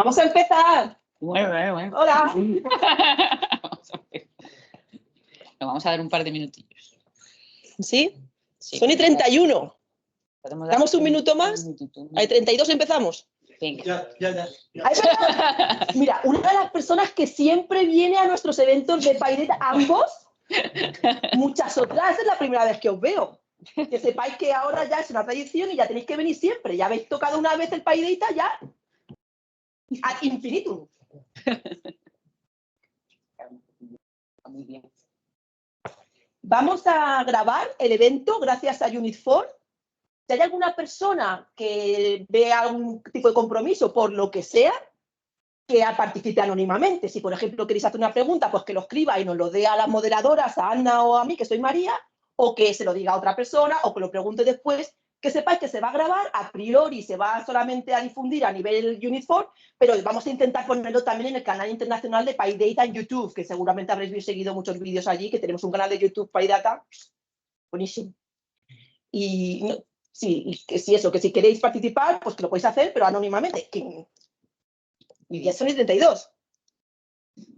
Vamos a empezar. Bueno. Hola. Vamos a dar un par de minutillos. ¿Sí? Sí, Son y 31. podemos ¿Damos un minuto más? ¿Hay 32 empezamos? Venga. Ya. Mira, una de las personas que siempre viene a nuestros eventos de Paideta, ambos, muchas otras, es la primera vez que os veo. Que sepáis que ahora ya es una tradición y ya tenéis que venir siempre. Ya habéis tocado una vez el Paideta ya ad infinitum. Muy bien. Vamos a grabar el evento gracias a Unit4. Si hay alguna persona que vea algún tipo de compromiso por lo que sea, que participe anónimamente. Si, por ejemplo, queréis hacer una pregunta, pues que lo escriba y nos lo dé a las moderadoras, a Ana o a mí, que soy María, o que se lo diga a otra persona, o que lo pregunte después. Que sepáis que se va a grabar, a priori se va solamente a difundir a nivel Unit4, pero vamos a intentar ponerlo también en el canal internacional de PyData en YouTube, que seguramente habréis seguido muchos vídeos allí, que tenemos un canal de YouTube PyData, buenísimo. Y no, sí, que si eso, que si queréis participar, pues que lo podéis hacer, pero anónimamente. Y ya son y 32.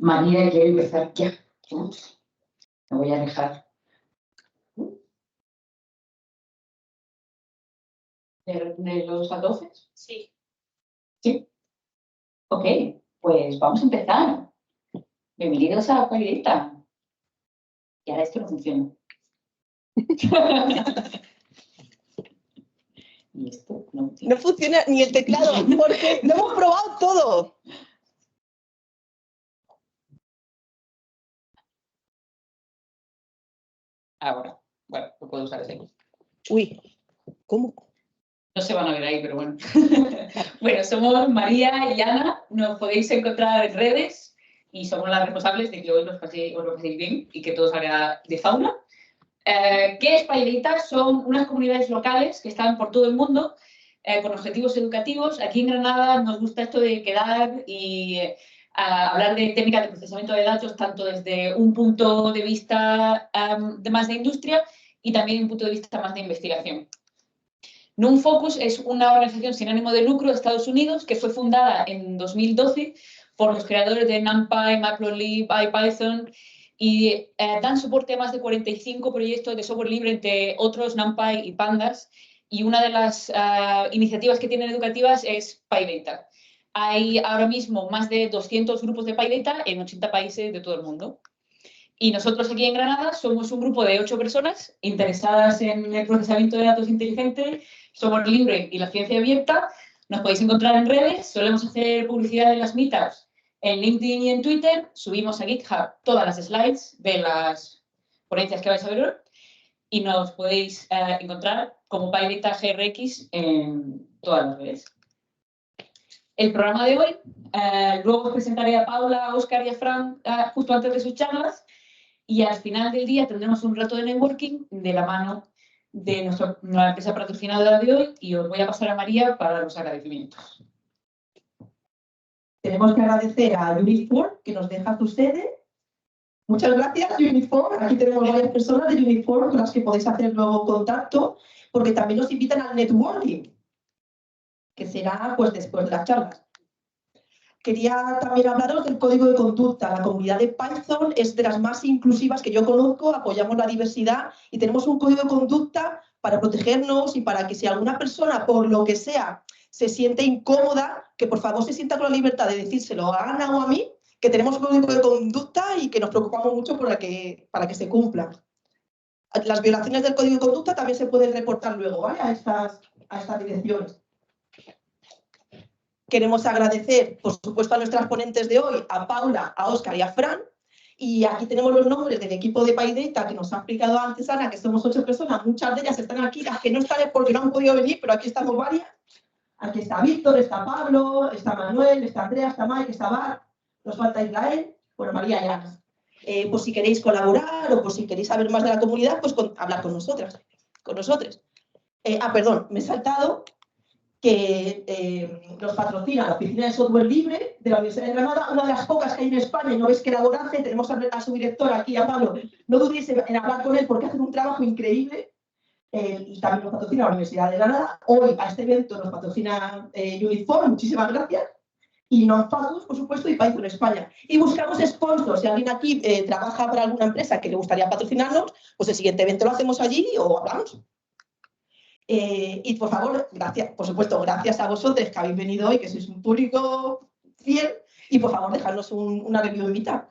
María quiere empezar ya. Me voy a dejar. ¿De los altavoces? Sí. Sí. Ok, pues vamos a empezar. Bienvenidos a Paideta. Y ahora esto no funciona. Y esto no funciona. No funciona ni el teclado, porque lo hemos probado todo. Ahora. Bueno, lo puedo usar así. Uy, ¿cómo? No se van a ver ahí, pero bueno. Bueno, somos María y Ana. Nos podéis encontrar en redes y somos las responsables de que hoy os lo paséis bien y que todo salga de fauna. ¿Qué es Paideta? Son unas comunidades locales que están por todo el mundo con objetivos educativos. Aquí en Granada nos gusta esto de quedar y hablar de técnicas de procesamiento de datos tanto desde un punto de vista más de industria y también un punto de vista más de investigación. NumFocus es una organización sin ánimo de lucro de Estados Unidos que fue fundada en 2012 por los creadores de NumPy, Matplotlib, IPython y dan soporte a más de 45 proyectos de software libre, entre otros NumPy y Pandas. Y una de las iniciativas que tienen educativas es PyData. Hay ahora mismo más de 200 grupos de PyData en 80 países de todo el mundo. Y nosotros aquí en Granada somos un grupo de 8 personas interesadas en el procesamiento de datos inteligente, software libre y la ciencia abierta. Nos podéis encontrar en redes, solemos hacer publicidad en las meetups, en LinkedIn y en Twitter. Subimos a GitHub todas las slides de las ponencias que vais a ver hoy y nos podéis encontrar como PyData GRX en todas las redes. El programa de hoy, luego os presentaré a Paula, a Óscar y a Fran justo antes de sus charlas. Y al final del día tendremos un rato de networking de la mano de nuestra empresa patrocinadora de hoy y os voy a pasar a María para los agradecimientos. Tenemos que agradecer a Unit4 que nos deja su sede. Muchas gracias, Unit4. Aquí tenemos varias personas de Unit4 con las que podéis hacer luego contacto, porque también nos invitan al networking, que será pues después de las charlas. Quería también hablaros del código de conducta. La comunidad de Python es de las más inclusivas que yo conozco, apoyamos la diversidad y tenemos un código de conducta para protegernos y para que si alguna persona, por lo que sea, se siente incómoda, que por favor se sienta con la libertad de decírselo a Ana o a mí, que tenemos un código de conducta y que nos preocupamos mucho para que se cumpla. Las violaciones del código de conducta también se pueden reportar luego, ¿vale? a estas direcciones. Queremos agradecer, por supuesto, a nuestras ponentes de hoy, a Paula, a Óscar y a Fran. Y aquí tenemos los nombres del equipo de PyData que nos ha explicado antes Ana, que somos 8 personas. Muchas de ellas están aquí, las que no están es porque no han podido venir, pero aquí estamos varias. Aquí está Víctor, está Pablo, está Manuel, está Andrea, está Mike, está Bar. Nos falta Israel, bueno, María y Ana. Pues si queréis colaborar o pues si queréis saber más de la comunidad, pues hablar con nosotras, con nosotros. Perdón, me he saltado que nos patrocina la Oficina de Software Libre de la Universidad de Granada, una de las pocas que hay en España, y no veis que la hace. Tenemos a su director aquí, a Pablo. No dudéis en hablar con él porque hacen un trabajo increíble. Y también nos patrocina la Universidad de Granada. Hoy a este evento nos patrocina Unit4, muchísimas gracias. y non-Focus, por supuesto, y Python España. Y buscamos sponsors. Si alguien aquí trabaja para alguna empresa que le gustaría patrocinarnos, pues el siguiente evento lo hacemos allí o hablamos. Y por favor, gracias, por supuesto, gracias a vosotros que habéis venido hoy, que sois un público fiel, y por favor, dejadnos una review en Meetup.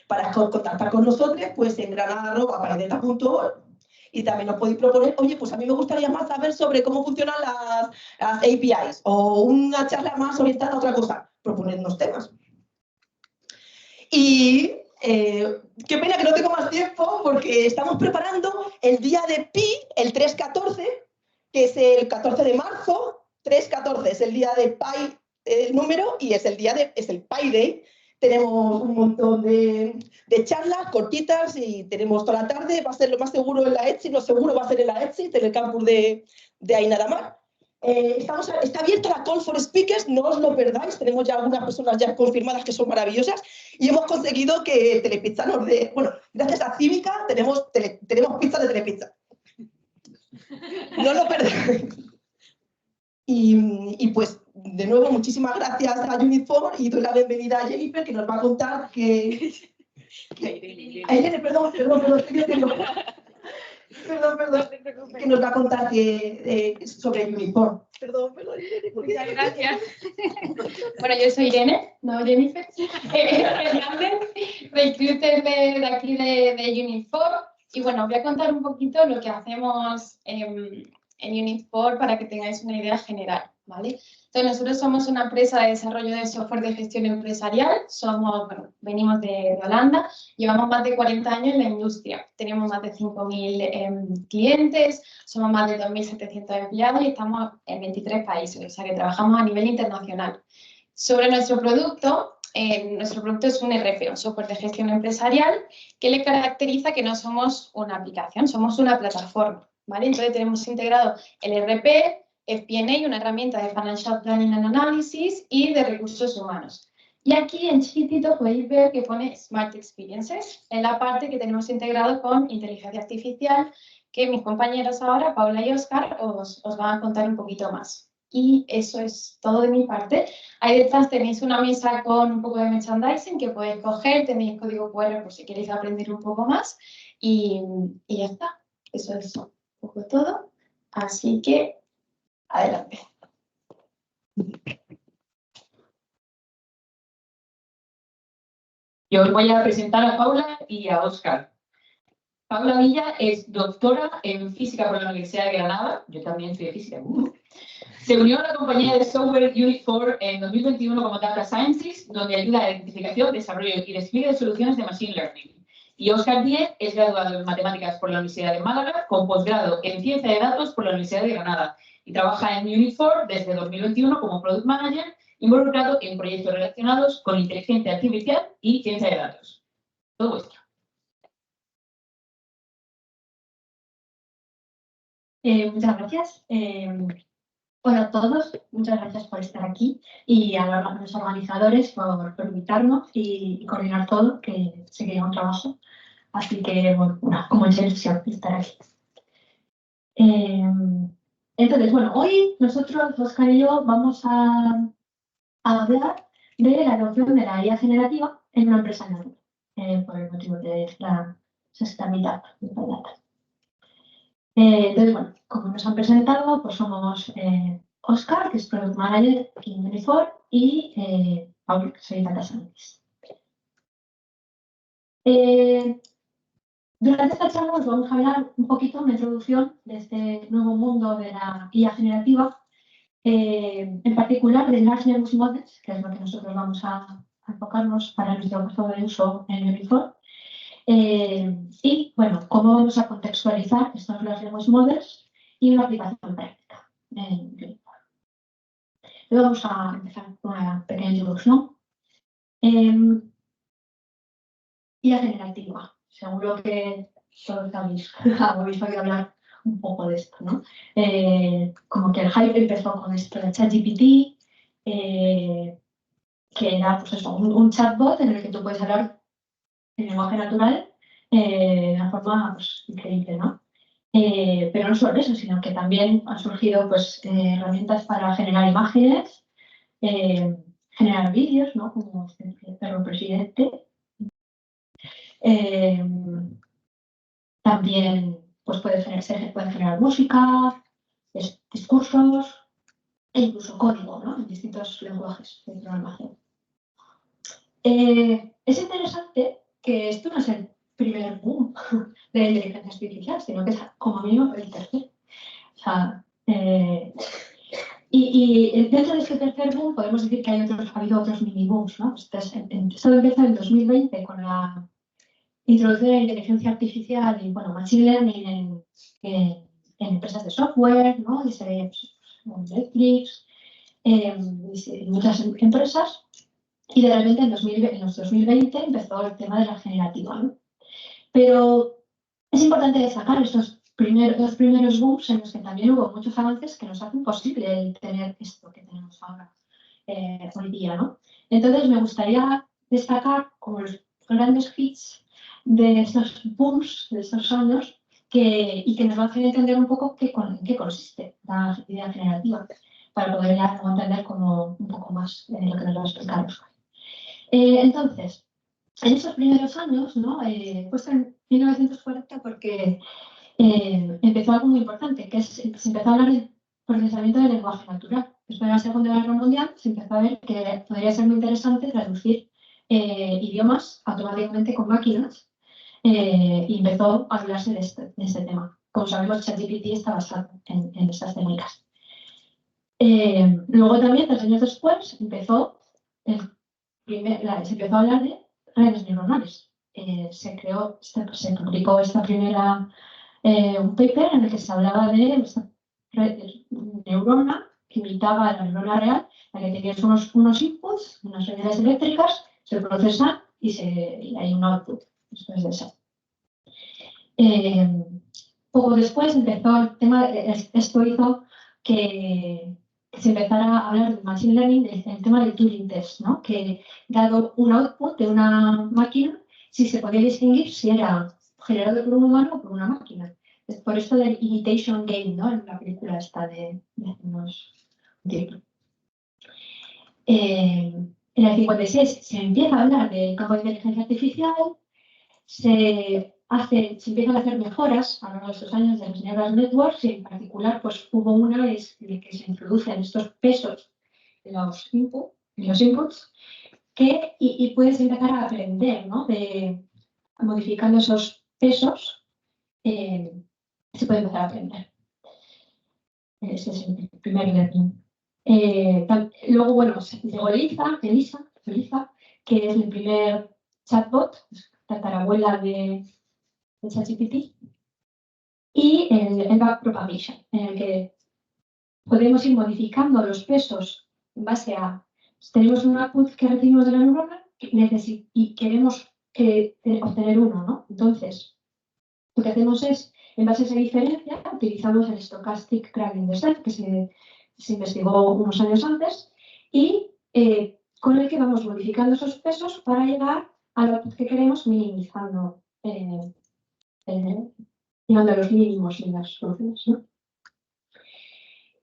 Para contactar con nosotros, pues en granada@paideta.org. Y también nos podéis proponer, oye, pues a mí me gustaría más saber sobre cómo funcionan las APIs o una charla más orientada a otra cosa. Proponednos temas. Y qué pena que no tengo más tiempo porque estamos preparando el día de Pi, el 3-14, que es el 14 de marzo. 3-14 es el día de Pi, el número, y es el Pi Day. Tenemos un montón de charlas cortitas y tenemos toda la tarde. Va a ser lo más seguro en la ETSI, lo seguro va a ser en la ETSI, en el campus de Aina Damar. Está abierta la Call for Speakers, no os lo perdáis. Tenemos ya algunas personas ya confirmadas que son maravillosas y hemos conseguido que Telepizza nos dé... Bueno, gracias a Cívica tenemos pizza de Telepizza. No lo perdáis. Y pues, de nuevo, muchísimas gracias a Unit4 y doy la bienvenida a Jennifer, que nos va a contar que... A Irene, perdón, estoy diciendo... Perdón, que nos va a contar sobre Unit4. Perdón, Irene. Muchas gracias. Bueno, yo soy Irene, no Jennifer. Fernández, recruiter de aquí de Unit4. Y bueno, os voy a contar un poquito lo que hacemos en Unit4 para que tengáis una idea general, ¿vale? Entonces, nosotros somos una empresa de desarrollo de software de gestión empresarial, venimos de Holanda, llevamos más de 40 años en la industria, tenemos más de 5.000 clientes, somos más de 2.700 empleados y estamos en 23 países, o sea que trabajamos a nivel internacional. Sobre nuestro producto es un ERP, un software de gestión empresarial, que le caracteriza que no somos una aplicación, somos una plataforma, ¿vale? Entonces tenemos integrado el ERP, FP&A, una herramienta de Financial Planning and Analysis y de recursos humanos. Y aquí en chiquitito podéis ver que pone Smart Experiences, en la parte que tenemos integrado con inteligencia artificial, que mis compañeros ahora, Paula y Óscar, os van a contar un poquito más. Y eso es todo de mi parte. Ahí detrás tenéis una mesa con un poco de merchandising que podéis coger, tenéis código QR por si queréis aprender un poco más y ya está. Eso es un poco todo. Así que, adelante. Yo os voy a presentar a Paula y a Óscar. Paula Villa es doctora en física por la Universidad de Granada. Yo también soy de física. Se unió a la compañía de software Unit4 en 2021 como Data Scientist, donde ayuda a la identificación, desarrollo y despliegue de soluciones de Machine Learning. Y Óscar Díez es graduado en Matemáticas por la Universidad de Málaga, con posgrado en Ciencia de Datos por la Universidad de Granada, y trabaja en Unit4 desde 2021 como Product Manager, involucrado en proyectos relacionados con inteligencia artificial y ciencia de datos. Todo vuestro. Muchas gracias. Hola a todos, muchas gracias por estar aquí y a los organizadores por invitarnos y coordinar todo, que sé que es un trabajo. Así que, bueno, como en ilusión estar aquí. Entonces, bueno, hoy nosotros, Óscar y yo, vamos a hablar de la adopción de la IA generativa en una empresa nueva, por el motivo de la sustentabilidad de la data. Entonces, bueno, como nos han presentado, pues somos Óscar, que es Product Manager en Unit4, y Paul, que soy Data Scientist. Durante esta charla os vamos a hablar un poquito, una introducción de este nuevo mundo de la IA generativa, en particular de Large Language Models, que es lo que nosotros vamos a enfocarnos para nuestro caso de uso en Unit4. Y, bueno, cómo vamos a contextualizar estos Large Language Models y una aplicación práctica en Unit4. Luego vamos a empezar con una pequeña introducción. IA generativa. Seguro que todos habéis oído hablar un poco de esto, ¿no? Como que el hype empezó con esto de ChatGPT, que era pues eso, un chatbot en el que tú puedes hablar en lenguaje natural de una forma pues, increíble, ¿no? Pero no solo eso, sino que también han surgido pues, herramientas para generar imágenes, generar vídeos, ¿no? Como este perro presidente. También pues puede generar música, discursos e incluso código, ¿no? En distintos lenguajes de programación. Es interesante que esto no es el primer boom de la inteligencia artificial, sino que es como mínimo el tercer. O sea, y dentro de este tercer boom podemos decir que ha habido otros mini booms, ¿no? Esto empezó en 2020 con la introducción de la inteligencia artificial y, bueno, machine learning en empresas de software, ¿no? Y se ve en Netflix, en muchas empresas. Y de repente en los 2020 empezó el tema de la generativa, ¿no? Pero es importante destacar estos dos primeros booms en los que también hubo muchos avances que nos hacen posible el tener esto que tenemos ahora, hoy día, ¿no? Entonces me gustaría destacar como los grandes hits de estos booms, de estos años, y que nos va a hacer entender un poco en qué consiste la idea generativa, para poder ya entender como un poco más lo que nos va a explicar Óscar. Entonces, en esos primeros años, ¿no? Pues en 1940 porque empezó algo muy importante, que se empezó a hablar del procesamiento del lenguaje natural. Después de la Segunda Guerra Mundial se empezó a ver que podría ser muy interesante traducir idiomas automáticamente con máquinas y empezó a hablarse de este tema. Como sabemos, ChatGPT está basado en estas técnicas. Luego también, 3 años después, se empezó a hablar de redes neuronales. Se publicó esta primera un paper en el que se hablaba de esta neurona que imitaba a la neurona real, la que tenías unos inputs, unas señales eléctricas, se procesan y hay un output después de eso. Poco después empezó el tema, esto hizo que se empezara a hablar de Machine Learning, el tema del Turing Test, ¿no? Que dado un output de una máquina, si se podía distinguir si era generado por un humano o por una máquina. Es por esto del imitation game, ¿no? En la película esta de unos tiempos. En el 56 se empieza a hablar del campo de inteligencia artificial, se empiezan a hacer mejoras a lo largo de estos años de las neural networks y en particular pues hubo una en la que se introducen estos pesos en los inputs y puedes empezar a aprender, ¿no? Modificando esos pesos se puede empezar a aprender. Ese es el primer learning. Luego, bueno, llegó Elisa, que es el primer chatbot, tatarabuela de ChatGPT, y el backpropagation, en el que podemos ir modificando los pesos en base a, tenemos un output que recibimos de la neurona y queremos obtener uno, ¿no? Entonces, lo que hacemos es, en base a esa diferencia, utilizamos el Stochastic Gradient Descent, que se investigó unos años antes, y con el que vamos modificando esos pesos para llegar al output que queremos, minimizando llegando a los mínimos en las soluciones, ¿no?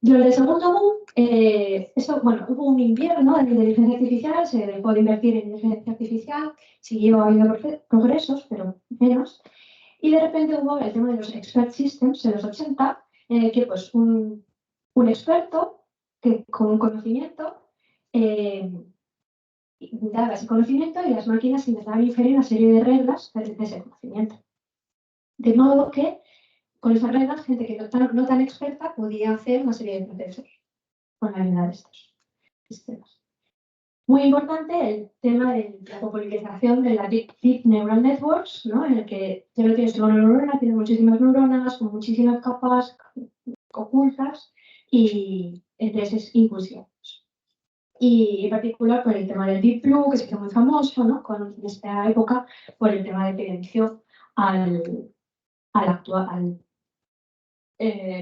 Durante el segundo boom, hubo un invierno en inteligencia artificial, se dejó de invertir en inteligencia artificial, siguió habiendo progresos, pero menos, y de repente hubo el tema de los expert systems en los 80, en el que pues, un experto con un conocimiento daba ese conocimiento y las máquinas intentaban inferir una serie de reglas de ese conocimiento. De modo que con esas reglas, gente que no tan experta podía hacer una serie de procesos con la ayuda de estos sistemas. Muy importante el tema de la popularización de la Deep Neural Networks, ¿no? En el que ya no tienes una neurona, tienes muchísimas neuronas con muchísimas capas ocultas y entre esas impulsiones. Y en particular por el tema del Deep Blue, que se hizo muy famoso, ¿no? En esta época, por el tema de que venció al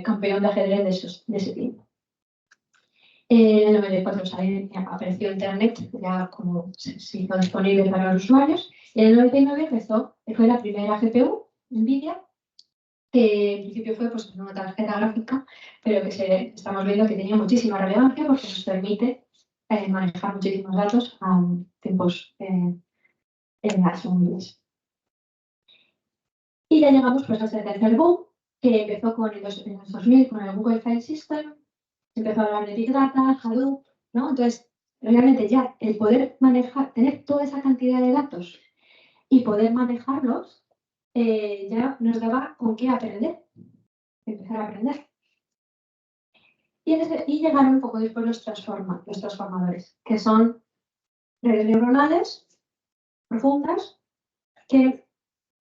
campeón de ajedrez de ese tiempo. En el 94 apareció Internet, ya como se hizo disponible para los usuarios, y en el 99 fue la primera GPU, NVIDIA, que en principio fue pues, una tarjeta gráfica, pero que estamos viendo que tenía muchísima relevancia porque nos permite manejar muchísimos datos a tiempos asumibles. Y ya llegamos pues, a este tercer boom, que empezó en los 2000 con el Google File System, se empezó a hablar de Big Data, Hadoop, ¿no? Entonces, realmente ya el poder manejar, tener toda esa cantidad de datos y poder manejarlos, ya nos daba con qué aprender, empezar a aprender. Y llegaron un poco después los transformadores, que son redes neuronales profundas que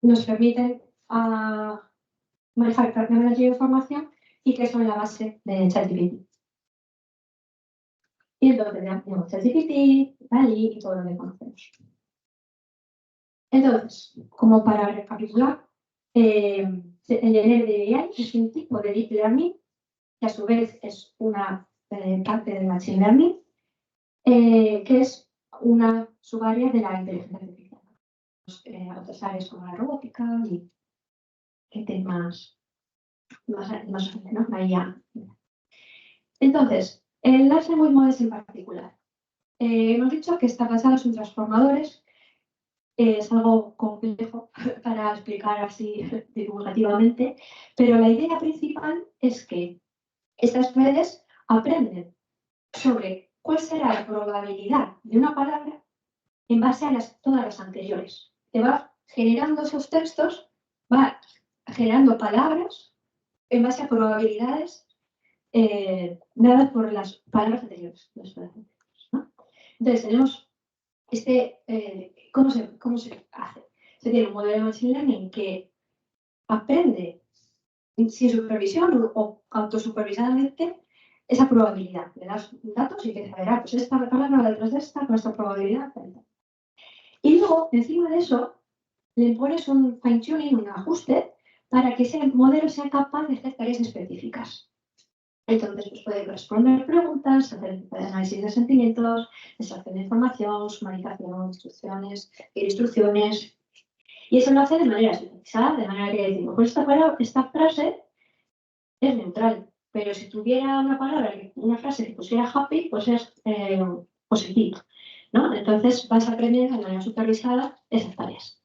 nos permiten manejar prácticamente de información y que son la base de ChatGPT. Y entonces ya tenemos ChatGPT, DALL-E y todo lo que conocemos. Entonces, como para recapitular, el Generative AI es un tipo de Deep Learning que a su vez es una parte del Machine Learning, que es una subárea de la inteligencia artificial. Otras áreas como la robótica y temas más ¿no? La IA. Entonces, el Large Language Models en particular. Hemos dicho que está basado en transformadores. Es algo complejo para explicar así divulgativamente, pero la idea principal es que estas redes aprenden sobre cuál será la probabilidad de una palabra en base a todas las anteriores. Te va generando esos textos, va generando palabras en base a probabilidades dadas por las palabras anteriores. ¿No? Entonces tenemos ¿cómo se hace? Se tiene un modelo de Machine Learning que aprende sin supervisión o autosupervisadamente esa probabilidad. Le das datos y empieza a ver, pues esta palabra detrás de esta con esta probabilidad. Y luego, encima de eso, le pones un fine-tuning, un ajuste, para que ese modelo sea capaz de hacer tareas específicas. Entonces, pues puede responder preguntas, hacer análisis de sentimientos, extracción de información, sumarización, instrucciones. Y eso lo hace de manera sintetizada, de manera que decimos, pues esta frase es neutral, pero si tuviera una frase que pusiera happy, pues es positivo, ¿no? Entonces vas a aprender de manera supervisada esas tareas.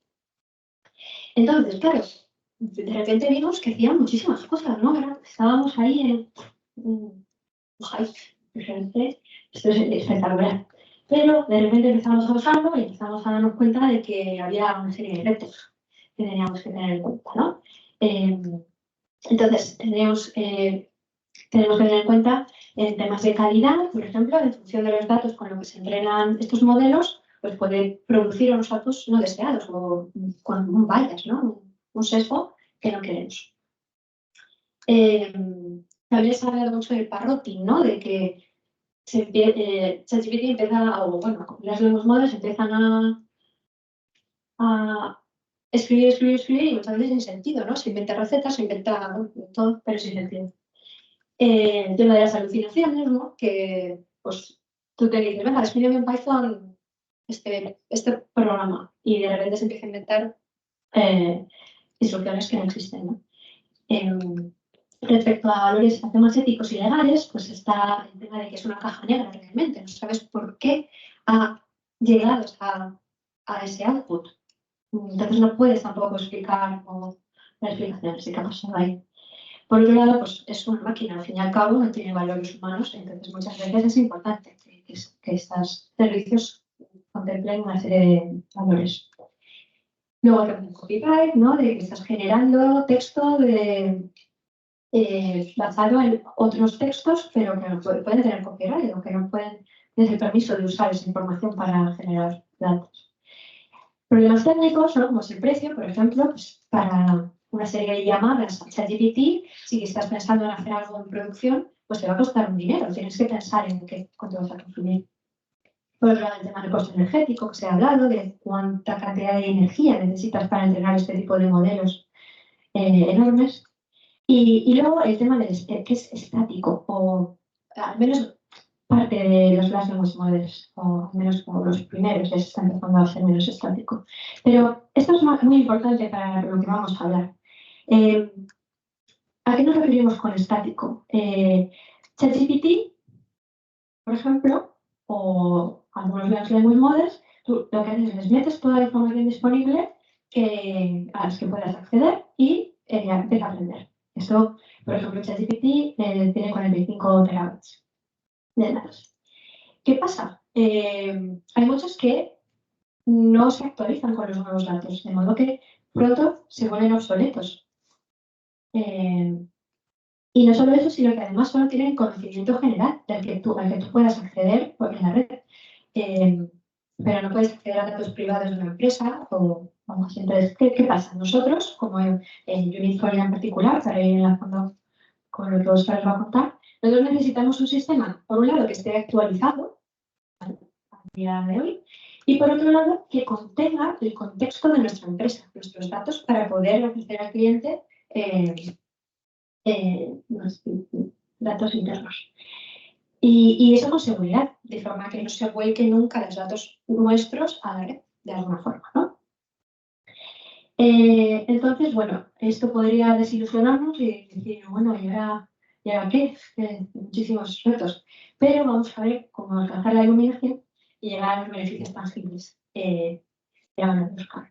Entonces, claro, de repente vimos que hacían muchísimas cosas, ¿no? Estábamos ahí en esto es espectacular. Pero de repente empezamos a usarlo y empezamos a darnos cuenta de que había una serie de retos que teníamos que tener en cuenta, ¿no? Entonces, tenemos que tener en cuenta en temas de calidad, por ejemplo, en función de los datos con los que se entrenan estos modelos, pues puede producir unos datos no deseados o con un bias, ¿no? Un sesgo que no queremos. También se ha hablado mucho del parroting, ¿no? De que ChatGPT empieza, o bueno, las nuevos modelos empiezan a escribir y muchas veces sin sentido, ¿no? Se inventa recetas, se inventa todo, pero sin sentido. El tema de las alucinaciones, ¿no? Que pues tú te dices, venga, escríbeme en Python este programa y de repente se empieza a inventar instrucciones que no existen, ¿no? Respecto a valores a temas éticos y legales, pues está el tema de que es una caja negra realmente, no sabes por qué ha llegado a ese output. Entonces no puedes tampoco explicar las explicaciones de qué ha pasado ahí. Por otro lado, pues es una máquina, al fin y al cabo no tiene valores humanos, entonces muchas veces es importante que estos servicios contemplen una serie de valores. Luego también copyright, ¿no? De que estás generando texto basado en otros textos, pero que no pueden tener copyright o que no pueden tener el permiso de usar esa información para generar datos. Problemas técnicos, ¿no? Como es el precio, por ejemplo, pues para una serie de llamadas a ChatGPT, si estás pensando en hacer algo en producción, pues te va a costar un dinero, tienes que pensar en cuánto vas a consumir. Por otro lado, el tema del costo energético, que se ha hablado, de cuánta cantidad de energía necesitas para entrenar este tipo de modelos enormes. Y luego el tema que es estático, o al menos parte de los Large Language Models, o al menos como los primeros, ya se está empezando a ser menos estático. Pero esto es muy importante para lo que vamos a hablar. ¿A qué nos referimos con estático? ChatGPT, por ejemplo, o algunos Large Language Models, tú lo que haces es les metes toda la información disponible a las que puedas acceder y empieza a aprender. Esto, por ejemplo, ChatGPT tiene 45 terabytes de datos. ¿Qué pasa? Hay muchos que no se actualizan con los nuevos datos, de modo que pronto se vuelven obsoletos. Y no solo eso, sino que además solo tienen conocimiento general al que tú puedas acceder en la red. Pero no puedes acceder a datos privados de una empresa o algo así. Entonces, ¿qué pasa? Nosotros, como en Unit4 en particular, para ir enlazando con lo que Óscar os va a contar, nosotros necesitamos un sistema, por un lado, que esté actualizado, ¿vale?, a día de hoy, y por otro lado, que contenga el contexto de nuestra empresa, nuestros datos, para poder ofrecer al cliente los datos internos. Y eso con seguridad, de forma que no se vuelquen nunca los datos nuestros a la red, de alguna forma, ¿no? Entonces, bueno, esto podría desilusionarnos y decir, bueno, ¿y ahora qué? Muchísimos retos. Pero vamos a ver cómo alcanzar la iluminación y llegar a los beneficios tangibles. Ya van a buscar.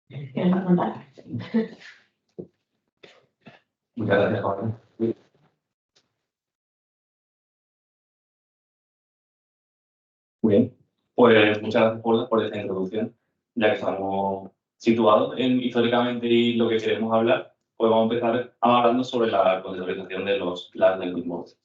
Que nos va a contar. Muchas gracias, Juan. Muy bien, pues muchas gracias por esta introducción. Ya que estamos situados históricamente y lo que queremos hablar, pues vamos a empezar hablando sobre la contextualización de los Large Language Models.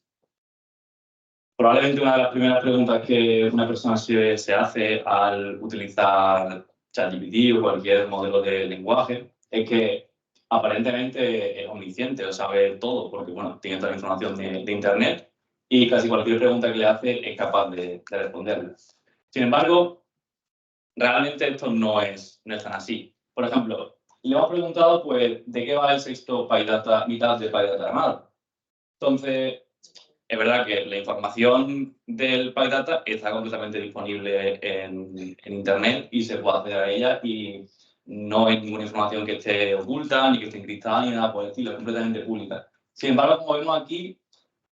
Probablemente una de las primeras preguntas que una persona se hace al utilizar ChatGPT o cualquier modelo de lenguaje es que aparentemente es omnisciente o sabe todo, porque bueno, tiene toda la información de Internet y casi cualquier pregunta que le hace es capaz de responderla. Sin embargo, realmente esto no es tan así. Por ejemplo, le hemos preguntado pues, de qué va el sexto PyData, mitad de PyData Armada. Entonces, es verdad que la información del PyData está completamente disponible en Internet y se puede acceder a ella y no hay ninguna información que esté oculta, ni que esté encriptada, ni nada por el estilo, es completamente pública. Sin embargo, como vemos aquí,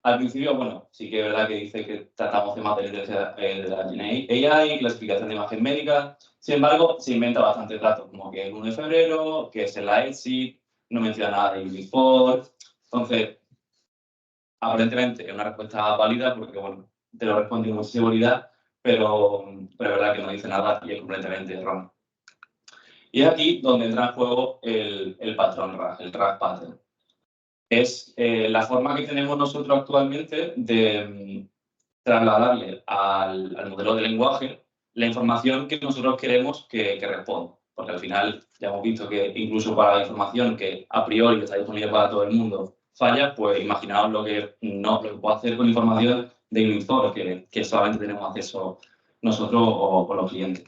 al principio, bueno, sí que es verdad que dice que tratamos temas de la GenAI, clasificación de imagen médica. Sin embargo, se inventa bastantes datos, como que el 1 de febrero, que es el EXIT, no menciona nada de Unit4. Entonces, aparentemente es una respuesta válida porque, bueno, te lo responde con mucha seguridad, pero es verdad que no dice nada y es completamente erróneo. Y es aquí donde entra en juego el patrón RAG, el RAG pattern. Es la forma que tenemos nosotros actualmente de trasladarle al modelo de lenguaje la información que nosotros queremos que responda. Porque al final ya hemos visto que incluso para la información que a priori está disponible para todo el mundo falla, pues imaginaos lo que puede hacer con información de Unit4, que solamente tenemos acceso nosotros o los clientes.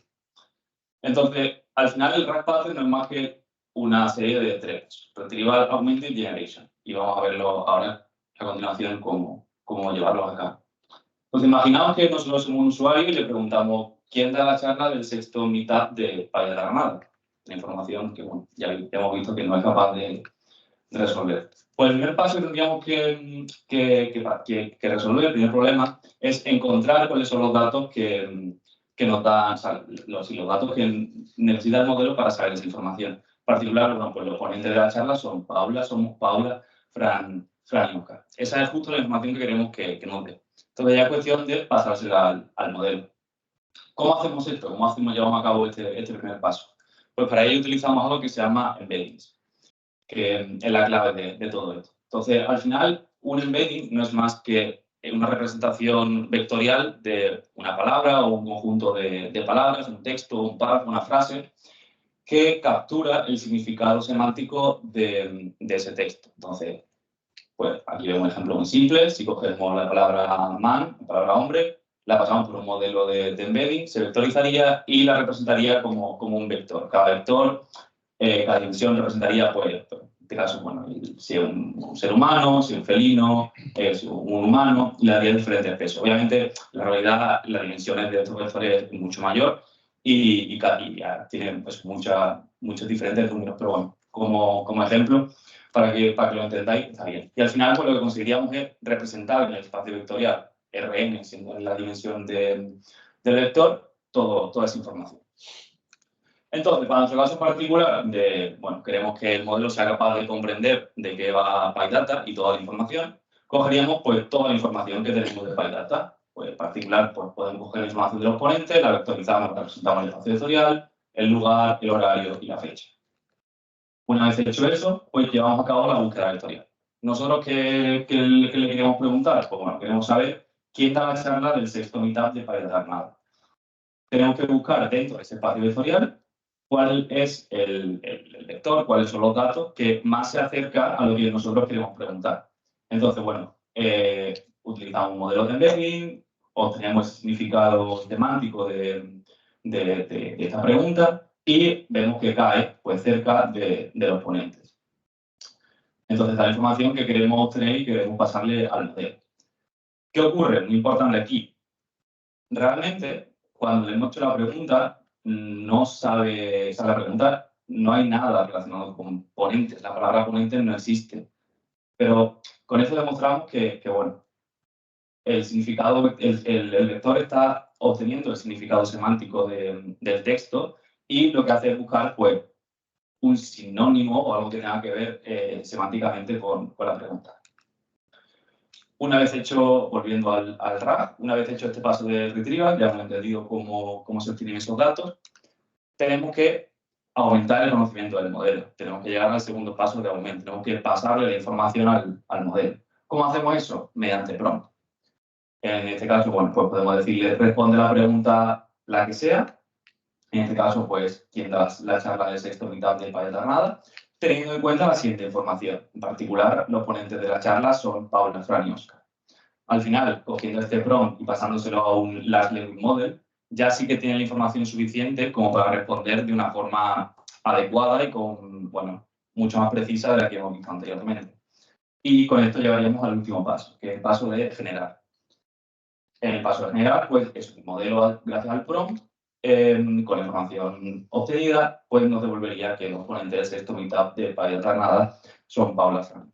Entonces, al final el RAG pattern no es más que una serie de tres, Retrieval, Augmented, Generation. Y vamos a verlo ahora a continuación cómo llevarlos a cabo. Pues imaginaos que nosotros somos un usuario y le preguntamos quién da la charla del sexto mitad de PyData Armada. La información que bueno, ya hemos visto que no es capaz de resolver. Pues el primer paso que tendríamos que resolver, el primer problema, es encontrar cuáles son los datos que nos dan, o sea, los datos que necesita el modelo para saber esa información. En particular, bueno, pues los ponentes de la charla somos Paula, Fran y Oscar. Esa es justo la información que queremos que nos dé. Entonces ya es cuestión de pasársela al modelo. ¿Cómo hacemos esto? ¿Cómo llevamos a cabo este primer paso? Pues para ello utilizamos algo que se llama embeddings, que es la clave de todo esto. Entonces, al final, un embedding no es más que una representación vectorial de una palabra o un conjunto de palabras, un texto, un párrafo, una frase, que captura el significado semántico de ese texto. Entonces, pues aquí vemos un ejemplo muy simple. Si cogemos la palabra man, la palabra hombre, la pasamos por un modelo de embedding, se vectorizaría y la representaría como un vector. Cada vector, cada dimensión representaría, pues, en este caso, bueno, si es un ser humano, si es un felino, si es un humano, le daría diferentes pesos. Obviamente, la realidad, las dimensiones de estos vectores es mucho mayor y tienen pues, muchos diferentes números, pero bueno, como ejemplo, para que lo entendáis, está bien. Y al final, pues lo que conseguiríamos es representar en el espacio vectorial RN, siendo en la dimensión del vector, toda esa información. Entonces, para nuestro caso particular, queremos que el modelo sea capaz de comprender de qué va PyData y toda la información, cogeríamos pues toda la información que tenemos de PyData. Pues en particular, pues podemos coger la información de los ponentes, la vectorizamos, la presentamos en el espacio vectorial, el lugar, el horario y la fecha. Una vez hecho eso, pues llevamos a cabo la búsqueda vectorial. ¿Nosotros qué le queremos preguntar? Pues bueno, queremos saber quién da la charla del sexto meetup de PyData Granada. Tenemos que buscar dentro de ese espacio vectorial cuál es el vector, cuáles son los datos que más se acerca a lo que nosotros queremos preguntar. Entonces, bueno, utilizamos un modelo de embedding, obtenemos el significado semántico de esta pregunta y vemos que cae pues, cerca de los ponentes. Entonces, esta es la información que queremos obtener y queremos pasarle al modelo. ¿Qué ocurre? Muy importante aquí. Realmente, cuando le hemos hecho la pregunta, no sabe preguntar. No hay nada relacionado con ponentes. La palabra ponentes no existe. Pero con eso demostramos que bueno, el significado, el lector está obteniendo el significado semántico del texto y lo que hace es buscar pues, un sinónimo o algo que tenga que ver semánticamente con la pregunta. Una vez hecho, volviendo al RAG, una vez hecho este paso de retrieval, ya hemos entendido cómo se obtienen esos datos, tenemos que aumentar el conocimiento del modelo. Tenemos que llegar al segundo paso de aumento. Tenemos que pasarle la información al modelo. ¿Cómo hacemos eso? Mediante prompt. En este caso, bueno, pues podemos decirle, responde la pregunta la que sea. En este caso, pues, quien da la charla de sexto meetup de PyData Granada, teniendo en cuenta la siguiente información. En particular, los ponentes de la charla son Paula, Fran y Oscar. Al final, cogiendo este prompt y pasándoselo a un Large Language Model, ya sí que tiene la información suficiente como para responder de una forma adecuada y con, bueno, mucho más precisa de la que hemos visto anteriormente. Y con esto llegaríamos al último paso, que es el paso de generar. En el paso de generar, pues, es un modelo gracias al prompt, con la información obtenida, pues nos devolvería que los ponentes del sexto meetup de PyData Granada son Paula Fran.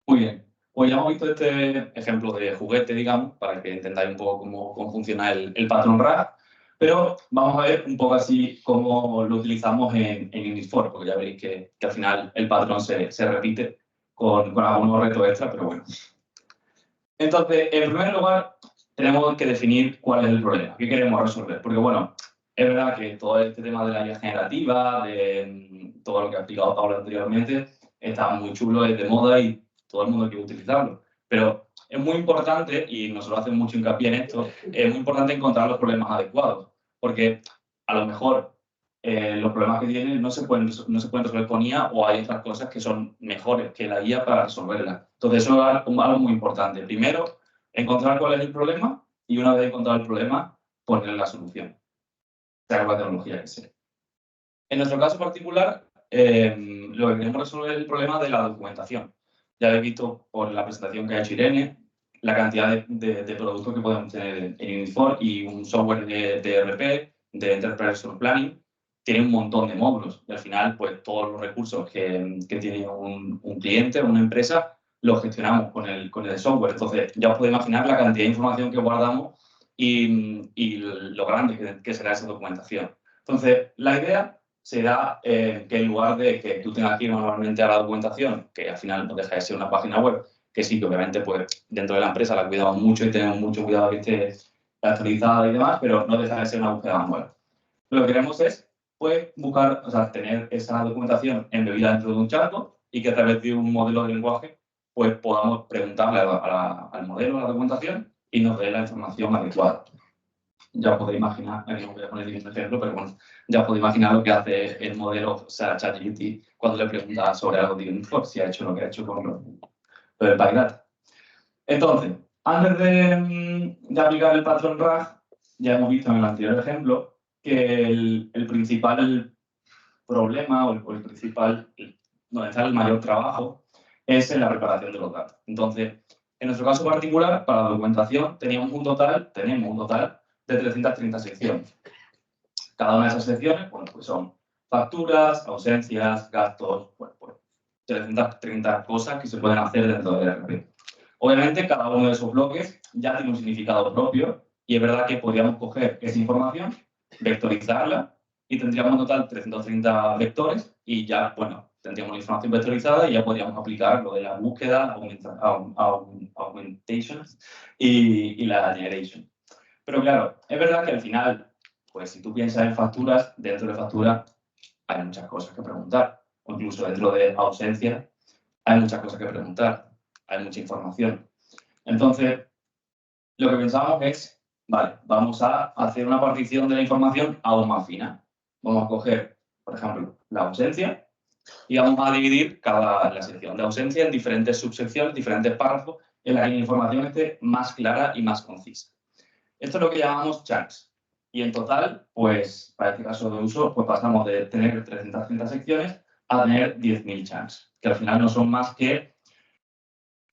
Muy bien, pues ya hemos visto este ejemplo de juguete, digamos, para que entendáis un poco cómo funciona el patrón RAG, pero vamos a ver un poco así cómo lo utilizamos en Unit4, porque ya veréis que al final el patrón se repite con algunos retos extra, pero bueno. Entonces, en primer lugar, tenemos que definir cuál es el problema, qué queremos resolver. Porque, bueno, es verdad que todo este tema de la IA generativa, de todo lo que ha explicado Paula anteriormente, está muy chulo, es de moda y todo el mundo quiere utilizarlo. Pero es muy importante, y nosotros hacemos mucho hincapié en esto, es muy importante encontrar los problemas adecuados. Porque a lo mejor los problemas que tienen no se pueden resolver con IA o hay otras cosas que son mejores que la IA para resolverlas. Entonces, eso es algo muy importante. Primero, encontrar cuál es el problema y una vez encontrado el problema, poner la solución, sea la tecnología que sea. En nuestro caso particular, lo que queremos resolver es el problema de la documentación. Ya habéis visto por la presentación que ha hecho Irene la cantidad de productos que podemos tener en Unit4 y un software de ERP, de Enterprise Resource Planning, tiene un montón de módulos y al final pues todos los recursos que tiene un cliente o una empresa los gestionamos con el software. Entonces ya os podéis imaginar la cantidad de información que guardamos y lo grande que será esa documentación. Entonces la idea será que en lugar de que tú tengas que ir manualmente a la documentación, que al final no deja de ser una página web, que sí que obviamente pues dentro de la empresa la cuidamos mucho y tenemos mucho cuidado que esté actualizada y demás, pero no deja de ser una búsqueda manual. Lo que queremos es pues buscar, o sea, tener esa documentación embebida dentro de un chatbot y que a través de un modelo de lenguaje pues podamos preguntarle al modelo, a la documentación y nos dé la información adecuada. Ya podéis imaginar, aquí no voy a poner ningún ejemplo, pero bueno, ya podéis imaginar lo que hace el modelo, o sea, ChatGPT, cuando le pregunta sobre algo de Unit4, si ha hecho lo que ha hecho con lo del PyData. Entonces, antes de aplicar el patrón RAG, ya hemos visto en el anterior ejemplo que el principal problema o el principal, donde está el mayor trabajo, es en la preparación de los datos. Entonces, en nuestro caso particular, para la documentación, tenemos un total de 330 secciones. Cada una de esas secciones, bueno, pues son facturas, ausencias, gastos, bueno, pues 330 cosas que se pueden hacer dentro de ERP. Obviamente, cada uno de esos bloques ya tiene un significado propio y es verdad que podríamos coger esa información, vectorizarla y tendríamos en total 330 vectores y ya, bueno, tendríamos la información vectorizada y ya podríamos aplicar lo de la búsqueda, augmentations y la generation. Pero claro, es verdad que al final, pues si tú piensas en facturas, dentro de facturas hay muchas cosas que preguntar. O incluso dentro de ausencia hay muchas cosas que preguntar. Hay mucha información. Entonces, lo que pensamos es, vale, vamos a hacer una partición de la información aún más fina. Vamos a coger, por ejemplo, la ausencia y vamos a dividir la sección de ausencia en diferentes subsecciones, diferentes párrafos, en la que la información esté más clara y más concisa. Esto es lo que llamamos chunks. Y en total, pues, para este caso de uso, pues pasamos de tener 330 secciones a tener 10.000 chunks, que al final no son más que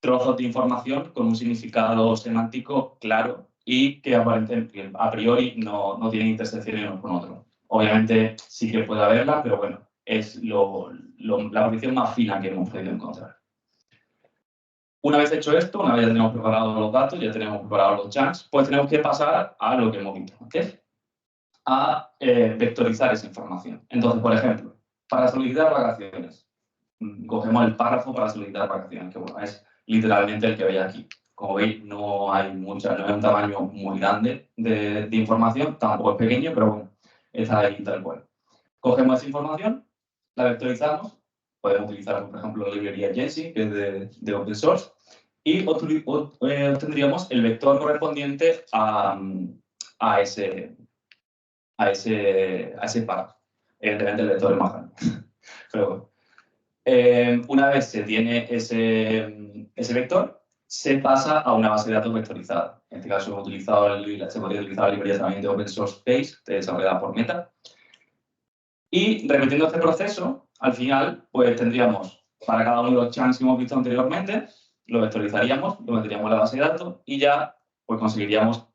trozos de información con un significado semántico claro y que aparentemente, a priori, no tienen intersecciones unos con otros. Obviamente sí que puede haberla, pero bueno, es la partición más fina que hemos podido encontrar. Una vez hecho esto, una vez ya tenemos preparados los datos, ya tenemos preparados los chunks, pues tenemos que pasar a lo que hemos visto antes, a vectorizar esa información. Entonces, por ejemplo, para solicitar vacaciones, cogemos el párrafo para solicitar vacaciones, que bueno, es literalmente el que veis aquí. Como veis, no hay no es un tamaño muy grande de información, tampoco es pequeño, pero bueno, está ahí tal cual. Cogemos esa información, la vectorizamos, podemos utilizar, por ejemplo, la librería Jensi, que es de open source, y obtendríamos el vector correspondiente a ese párrafo. Evidentemente el vector es más grande. Pero bueno. Una vez se tiene ese vector, se pasa a una base de datos vectorizada. En este caso hemos utilizado se podría utilizar la librería también de open source Space, desarrollada por Meta. Y repitiendo este proceso, al final, pues tendríamos para cada uno de los chunks que hemos visto anteriormente, lo vectorizaríamos, lo meteríamos en la base de datos y ya pues conseguiríamos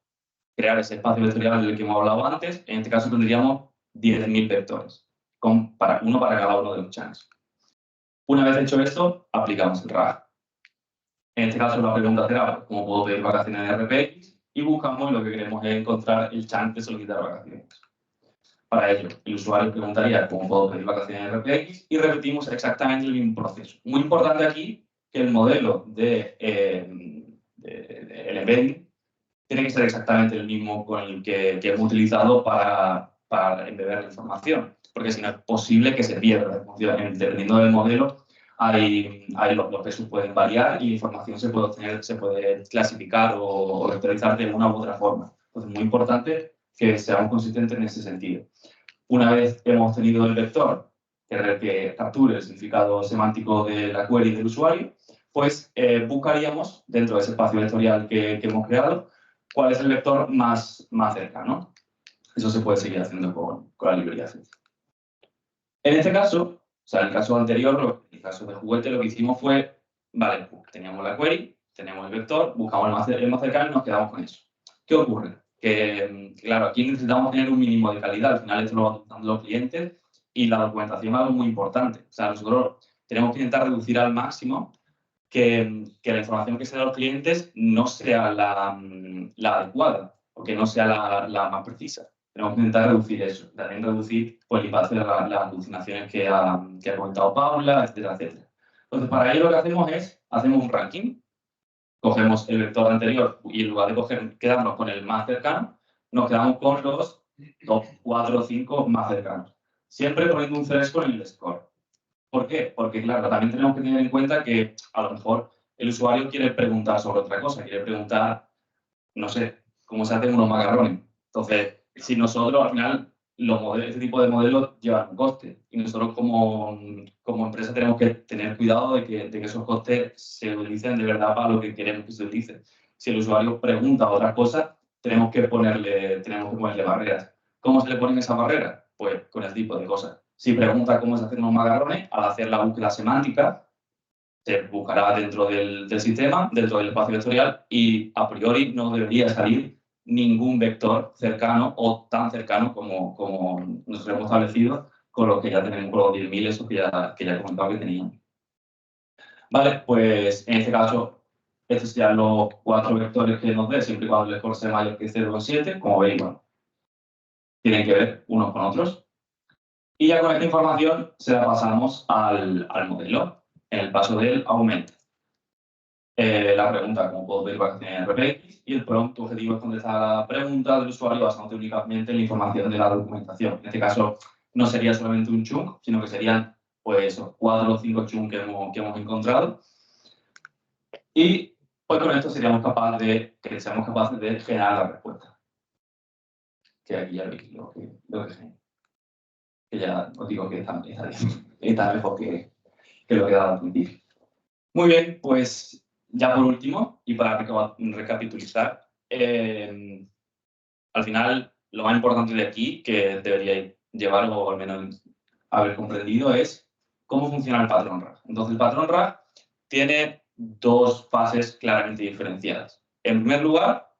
crear ese espacio vectorial del que hemos hablado antes. En este caso tendríamos 10.000 vectores, uno para cada uno de los chunks. Una vez hecho esto, aplicamos el RAG. En este caso la pregunta será cómo puedo pedir vacaciones en RPX y buscamos lo que queremos es encontrar el chunk de solicitar vacaciones. Para ello, el usuario preguntaría cómo puedo pedir vacaciones en RPX y repetimos exactamente el mismo proceso. Muy importante aquí que el modelo el embedding tiene que ser exactamente el mismo con el que hemos utilizado para embeber la información, porque si no es posible que se pierda la información. Dependiendo del modelo, los pesos pueden variar y la información se puede clasificar o vectorizar de una u otra forma. Entonces, es muy importante que seamos consistentes en ese sentido. Una vez hemos tenido el vector que capture el significado semántico de la query del usuario, pues buscaríamos dentro de ese espacio vectorial que hemos creado cuál es el vector más cercano. Eso se puede seguir haciendo con la librería. En este caso, o sea, en el caso anterior, en el caso de juguete, lo que hicimos fue, vale, teníamos la query, tenemos el vector, buscamos el más cercano y nos quedamos con eso. ¿Qué ocurre? Que, claro, aquí necesitamos tener un mínimo de calidad. Al final esto lo van dando los clientes y la documentación es algo muy importante. O sea, nosotros tenemos que intentar reducir al máximo que la información que se da a los clientes no sea la adecuada o que no sea la más precisa. Tenemos que intentar reducir eso. También reducir pues, el impacto de las alucinaciones que ha comentado Paula, etcétera, etcétera. Entonces, para ello lo que hacemos es, hacemos un ranking. Cogemos el vector anterior y en lugar de quedarnos con el más cercano, nos quedamos con los 2, 4 o 5 más cercanos. Siempre poniendo un threshold en el score. ¿Por qué? Porque, claro, también tenemos que tener en cuenta que a lo mejor el usuario quiere preguntar sobre otra cosa, quiere preguntar, no sé, cómo se hacen unos macarrones. Entonces, si nosotros, al final, este tipo de modelos llevan un coste y nosotros como empresa tenemos que tener cuidado de que esos costes se utilicen de verdad para lo que queremos que se utilice. Si el usuario pregunta otras cosas, tenemos que ponerle barreras. ¿Cómo se le ponen esas barreras? Pues con ese tipo de cosas. Si pregunta cómo se hacen unos macarrones, al hacer la búsqueda semántica, se buscará dentro del sistema, dentro del espacio vectorial, y a priori no debería salir ningún vector cercano o tan cercano como nosotros hemos establecido con los que ya tenemos, con los 10.000, esos que ya he comentado que teníamos. Vale, pues en este caso Estos serían los 4 vectores que nos dé, siempre y cuando el score sea mayor que 0,7. Como veis, bueno, tienen que ver unos con otros. Y ya con esta información se la pasamos al modelo en el paso del aumento. La pregunta, como puedo ver, va a tener RPX, y el prompt objetivo es contestar a la pregunta del usuario basándote únicamente en la información de la documentación. En este caso, no sería solamente un chunk, sino que serían pues, esos 4 o 5 chunks que hemos encontrado. Y pues con esto seamos capaces de generar la respuesta. Que aquí ya veis lo que genera. Que ya os digo que está bien. Está mejor que lo que he dado al principio. Muy bien, pues ya por último, y para recapitulizar, al final lo más importante de aquí que deberíais llevar o al menos haber comprendido es cómo funciona el patrón RAG. Entonces el patrón RAG tiene 2 fases claramente diferenciadas. En primer lugar,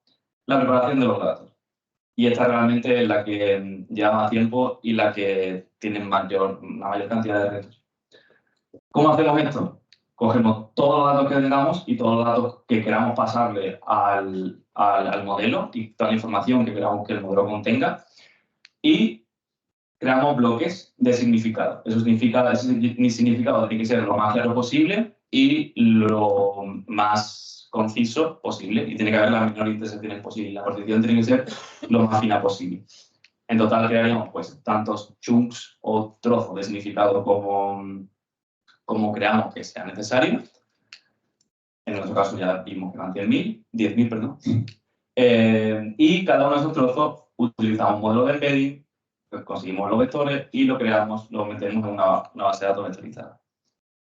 la preparación de los datos. Y esta realmente es la que lleva más tiempo y la que tiene una mayor cantidad de retos. ¿Cómo hacemos esto? Cogemos todos los datos que tengamos y todos los datos que queramos pasarle al modelo y toda la información que queramos que el modelo contenga y creamos bloques de significado. Ese significado tiene que ser lo más claro posible y lo más conciso posible y tiene que haber la menor intersecciones posible. La partición tiene que ser lo más fina posible. En total crearíamos pues tantos chunks o trozos de significado como creamos que sea necesario. En nuestro caso ya vimos que eran 10.000, perdón. Y cada uno de esos trozos utilizamos un modelo de embedding, pues conseguimos los vectores y lo creamos, lo metemos en una base de datos vectorizada.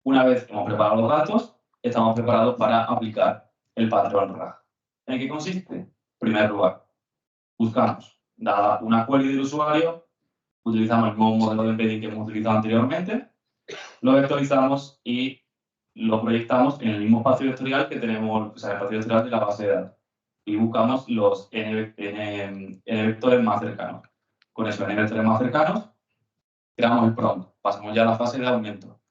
Una vez que hemos preparado los datos, estamos preparados para aplicar el patrón RAG. ¿En qué consiste? En primer lugar, buscamos, dada una query del usuario, utilizamos el mismo modelo de embedding que hemos utilizado anteriormente, lo vectorizamos y lo proyectamos en el mismo espacio vectorial que tenemos, o sea, el espacio vectorial de la base de datos. Y buscamos los n vectores más cercanos. Con esos n vectores más cercanos, creamos el prompt. Pasamos ya a la fase de aumento.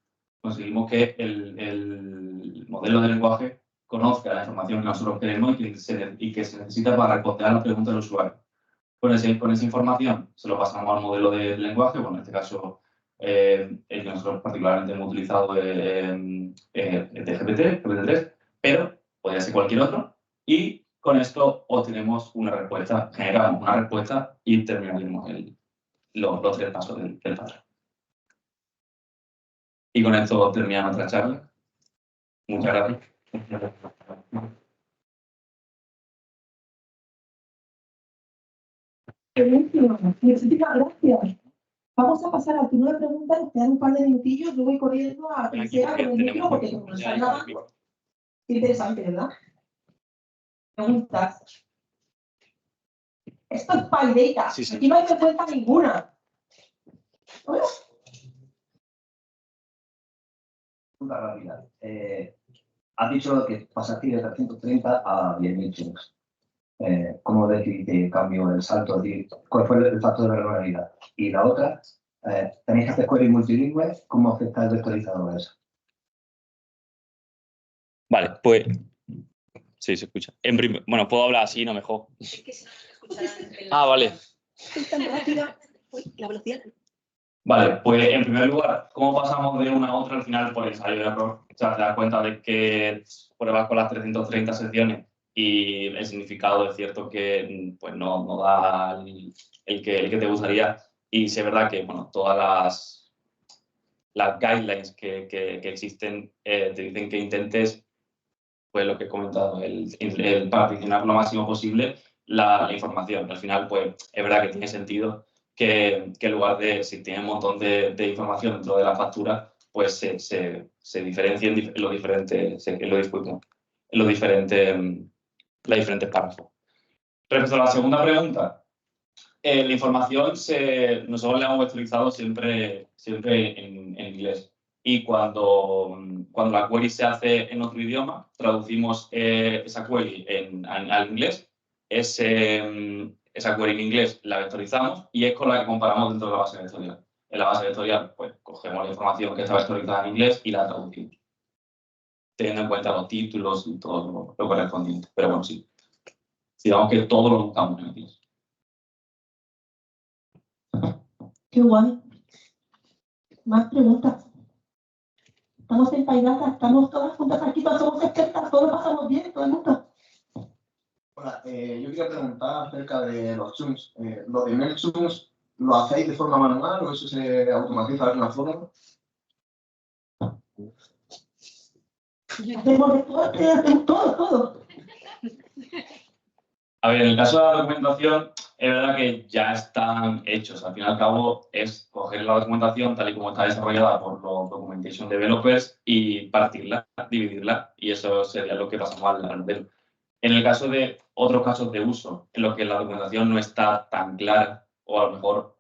Conseguimos que el modelo de lenguaje conozca la información que nosotros queremos y que se necesita para responder a la pregunta del usuario. Con esa información se lo pasamos al modelo de lenguaje, bueno, en este caso el que nosotros particularmente hemos utilizado es GPT-3, pero podría ser cualquier otro, y con esto obtenemos una respuesta, generamos una respuesta y terminaremos los 3 pasos del patrón. Y con esto termina nuestra charla. Muchas gracias. Muchísimas gracias. Vamos a pasar al turno de preguntas, nos quedan un par de minutillos, yo voy corriendo a quien sea con el micro porque como no está nada. Interesante, ¿verdad? Preguntas. Esto es PyData. Sí. Aquí no hay vergüenza ninguna. ¿No? Pregunta rápida. Has dicho que pasaste de 330 a 10.000 chunks. ¿Cómo decidiste el cambio, el salto? ¿Cuál fue el factor de regularidad? Y la otra, tenéis que hacer query multilingüe, ¿cómo afecta el vectorizador a eso? Vale, pues sí, se escucha. Bueno, puedo hablar así, no mejor. Vale. Es tan rápida. Uy, la velocidad. Vale, pues en primer lugar, ¿cómo pasamos de una a otra al final por ensayo de error? O sea, te das cuenta de que pruebas con las 330 secciones y el significado es cierto que pues no da el que te gustaría. Y sí es verdad que bueno, todas las guidelines que existen te dicen que intentes, pues lo que he comentado, el particionar lo máximo posible la información. Al final, pues es verdad que tiene sentido que en lugar de, si tiene un montón de información dentro de la factura, pues se diferencien en los diferentes párrafos. Respecto a la segunda pregunta, la información nosotros la hemos vectorizado siempre en inglés. Y cuando la query se hace en otro idioma, traducimos esa query al inglés. Esa query en inglés la vectorizamos y es con la que comparamos dentro de la base vectorial. En la base vectorial, pues cogemos la información que está vectorizada en inglés y la traducimos. teniendo en cuenta los títulos y todo lo correspondiente. Pero bueno, sí. Digamos que todo lo buscamos en inglés. Qué guay. Más preguntas. Estamos en Paidata, estamos todas juntas aquí, todas somos expertas, todos pasamos bien, todo el mundo. Hola, yo quería preguntar acerca de los chunks. ¿Lo de mail chunks lo hacéis de forma manual o eso se automatiza de alguna forma? Hacemos deporte, hacemos todo. A ver, en el caso de la documentación, es verdad que ya están hechos. Al fin y al cabo, es coger la documentación tal y como está desarrollada por los documentation developers y partirla, dividirla. Y eso sería lo que pasamos al modelo. En el caso de otros casos de uso, en los que la documentación no está tan clara, o a lo mejor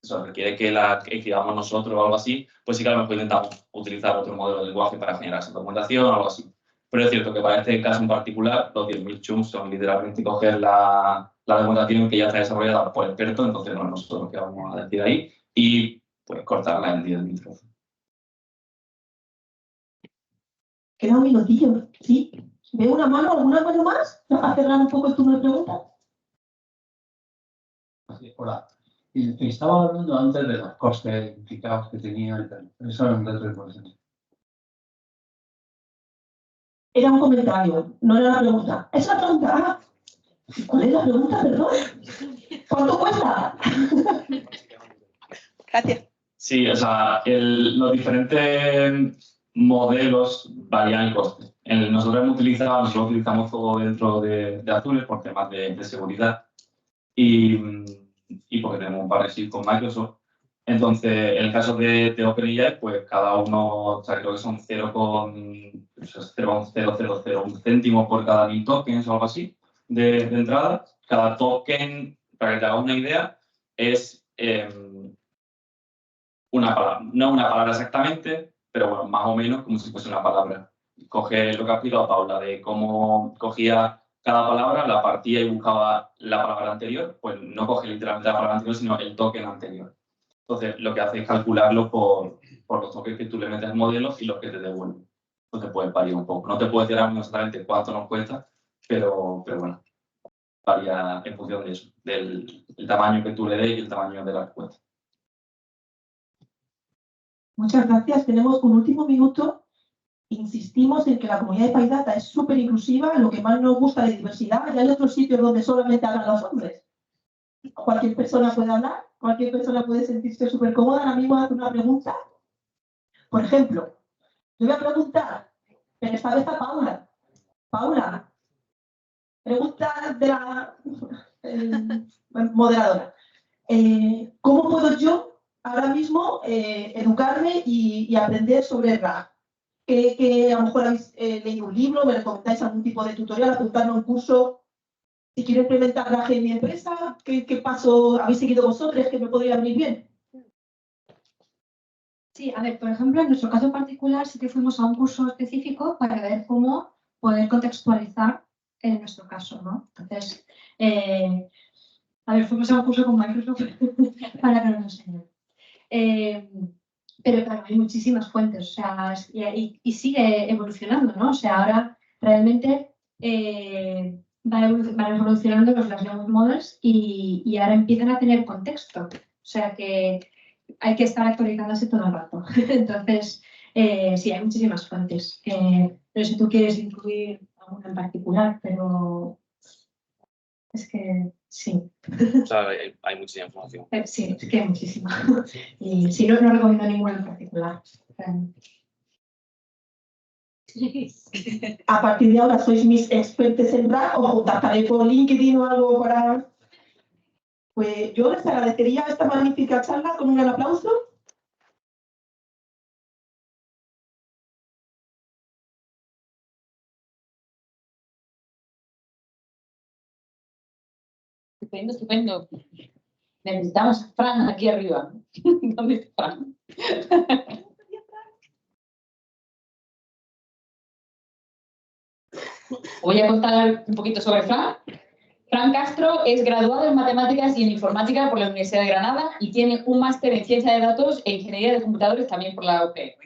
eso requiere que la escribamos nosotros o algo así, pues sí que a lo mejor intentamos utilizar otro modelo de lenguaje para generar esa documentación o algo así. Pero es cierto que para este caso en particular, los 10.000 chunks son literalmente coger la documentación que ya está desarrollada por expertos, entonces no es nosotros que vamos a decir ahí, y pues cortarla en 10.000 trozos. Queda un minutillo, ¿sí? ¿Veo una mano, alguna mano más? Para cerrar un poco el turno de preguntas. Sí, hola. Y estaba hablando antes de los costes implicados que tenía y tal. Eso era un dato importante. Era un comentario, no era la pregunta. Es la pregunta. Ah, ¿cuál es la pregunta, perdón? ¿Cuánto cuesta? Gracias. Sí, o sea, los diferentes modelos varían el coste. Nosotros utilizamos todo dentro de Azure por temas de seguridad y porque tenemos un partnership con Microsoft. Entonces, en el caso de OpenAI, pues cada uno, o sea, creo que son 0,0001 céntimo por cada 1000 tokens o algo así de entrada. Cada token, para que te hagas una idea, es una palabra. No una palabra exactamente, pero bueno, más o menos como si fuese una palabra. Coge lo que ha explicado Paula de cómo cogía cada palabra, la partía y buscaba la palabra anterior, pues no coge literalmente la palabra anterior, sino el token anterior. Entonces, lo que hace es calcularlo por los tokens que tú le metes al modelo y los que te devuelven. Entonces, puede variar un poco. No te puedo decir ahora mismo exactamente cuánto nos cuesta, pero bueno, varía en función de eso, del tamaño que tú le des y el tamaño de la respuesta. Muchas gracias. Tenemos un último minuto. Insistimos en que la comunidad de PyData es súper inclusiva, lo que más nos gusta de diversidad. Y hay otros sitios donde solamente hablan los hombres. Cualquier persona puede hablar, cualquier persona puede sentirse súper cómoda. Ahora mismo hace una pregunta. Por ejemplo, yo voy a preguntar, pero esta vez a Paula. Paula, pregunta de la moderadora. ¿Cómo puedo yo ahora mismo educarme y aprender sobre RAG? Que a lo mejor habéis leído un libro, me recomendáis algún tipo de tutorial, apuntarme a un curso. Si quiero implementar RAG en mi empresa, ¿qué paso habéis seguido vosotros que me podría venir bien? Sí, a ver, por ejemplo, en nuestro caso particular sí que fuimos a un curso específico para ver cómo poder contextualizar en nuestro caso, ¿no? Entonces, a ver, fuimos a un curso con Microsoft para que nos enseñen. Pero claro, hay muchísimas fuentes, o sea, y sigue evolucionando, ¿no? O sea, ahora realmente van evolucionando los language models y ahora empiezan a tener contexto. O sea que hay que estar actualizándose todo el rato. Entonces, sí, hay muchísimas fuentes. Pero si tú quieres incluir alguna en particular, pero es que sí. O sea, hay muchísima información. Sí, es que hay muchísima. Y si no, no recomiendo ninguna en particular. A partir de ahora sois mis expertos en RAG, o contactaré por LinkedIn o algo para... Pues yo les agradecería esta magnífica charla con un gran aplauso. Estupendo, estupendo. Necesitamos a Fran aquí arriba. ¿Dónde está Fran? Voy a contar un poquito sobre Fran. Fran Castro es graduado en Matemáticas y en Informática por la Universidad de Granada y tiene un máster en Ciencia de Datos e Ingeniería de Computadores también por la UPR.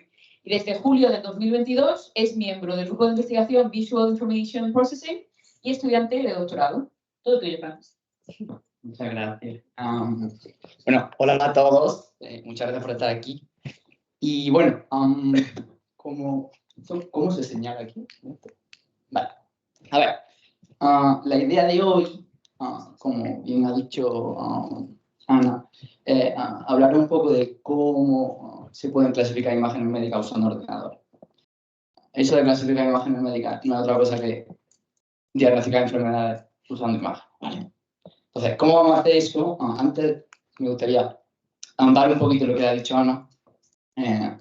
y desde julio del 2022 es miembro del grupo de investigación Visual Information Processing y estudiante de doctorado. Todo tuyo, Francis. Muchas gracias. Bueno, hola a todos. Muchas gracias por estar aquí. Y bueno, ¿cómo se señala aquí? Vale. A ver, la idea de hoy, como bien ha dicho Ana, hablar un poco de cómo se pueden clasificar imágenes médicas usando ordenador. Eso de clasificar imágenes médicas no es otra cosa que diagnosticar enfermedades usando imágenes, ¿vale? Entonces, ¿cómo vamos a hacer eso? Antes me gustaría ahondar un poquito en lo que ha dicho Ana.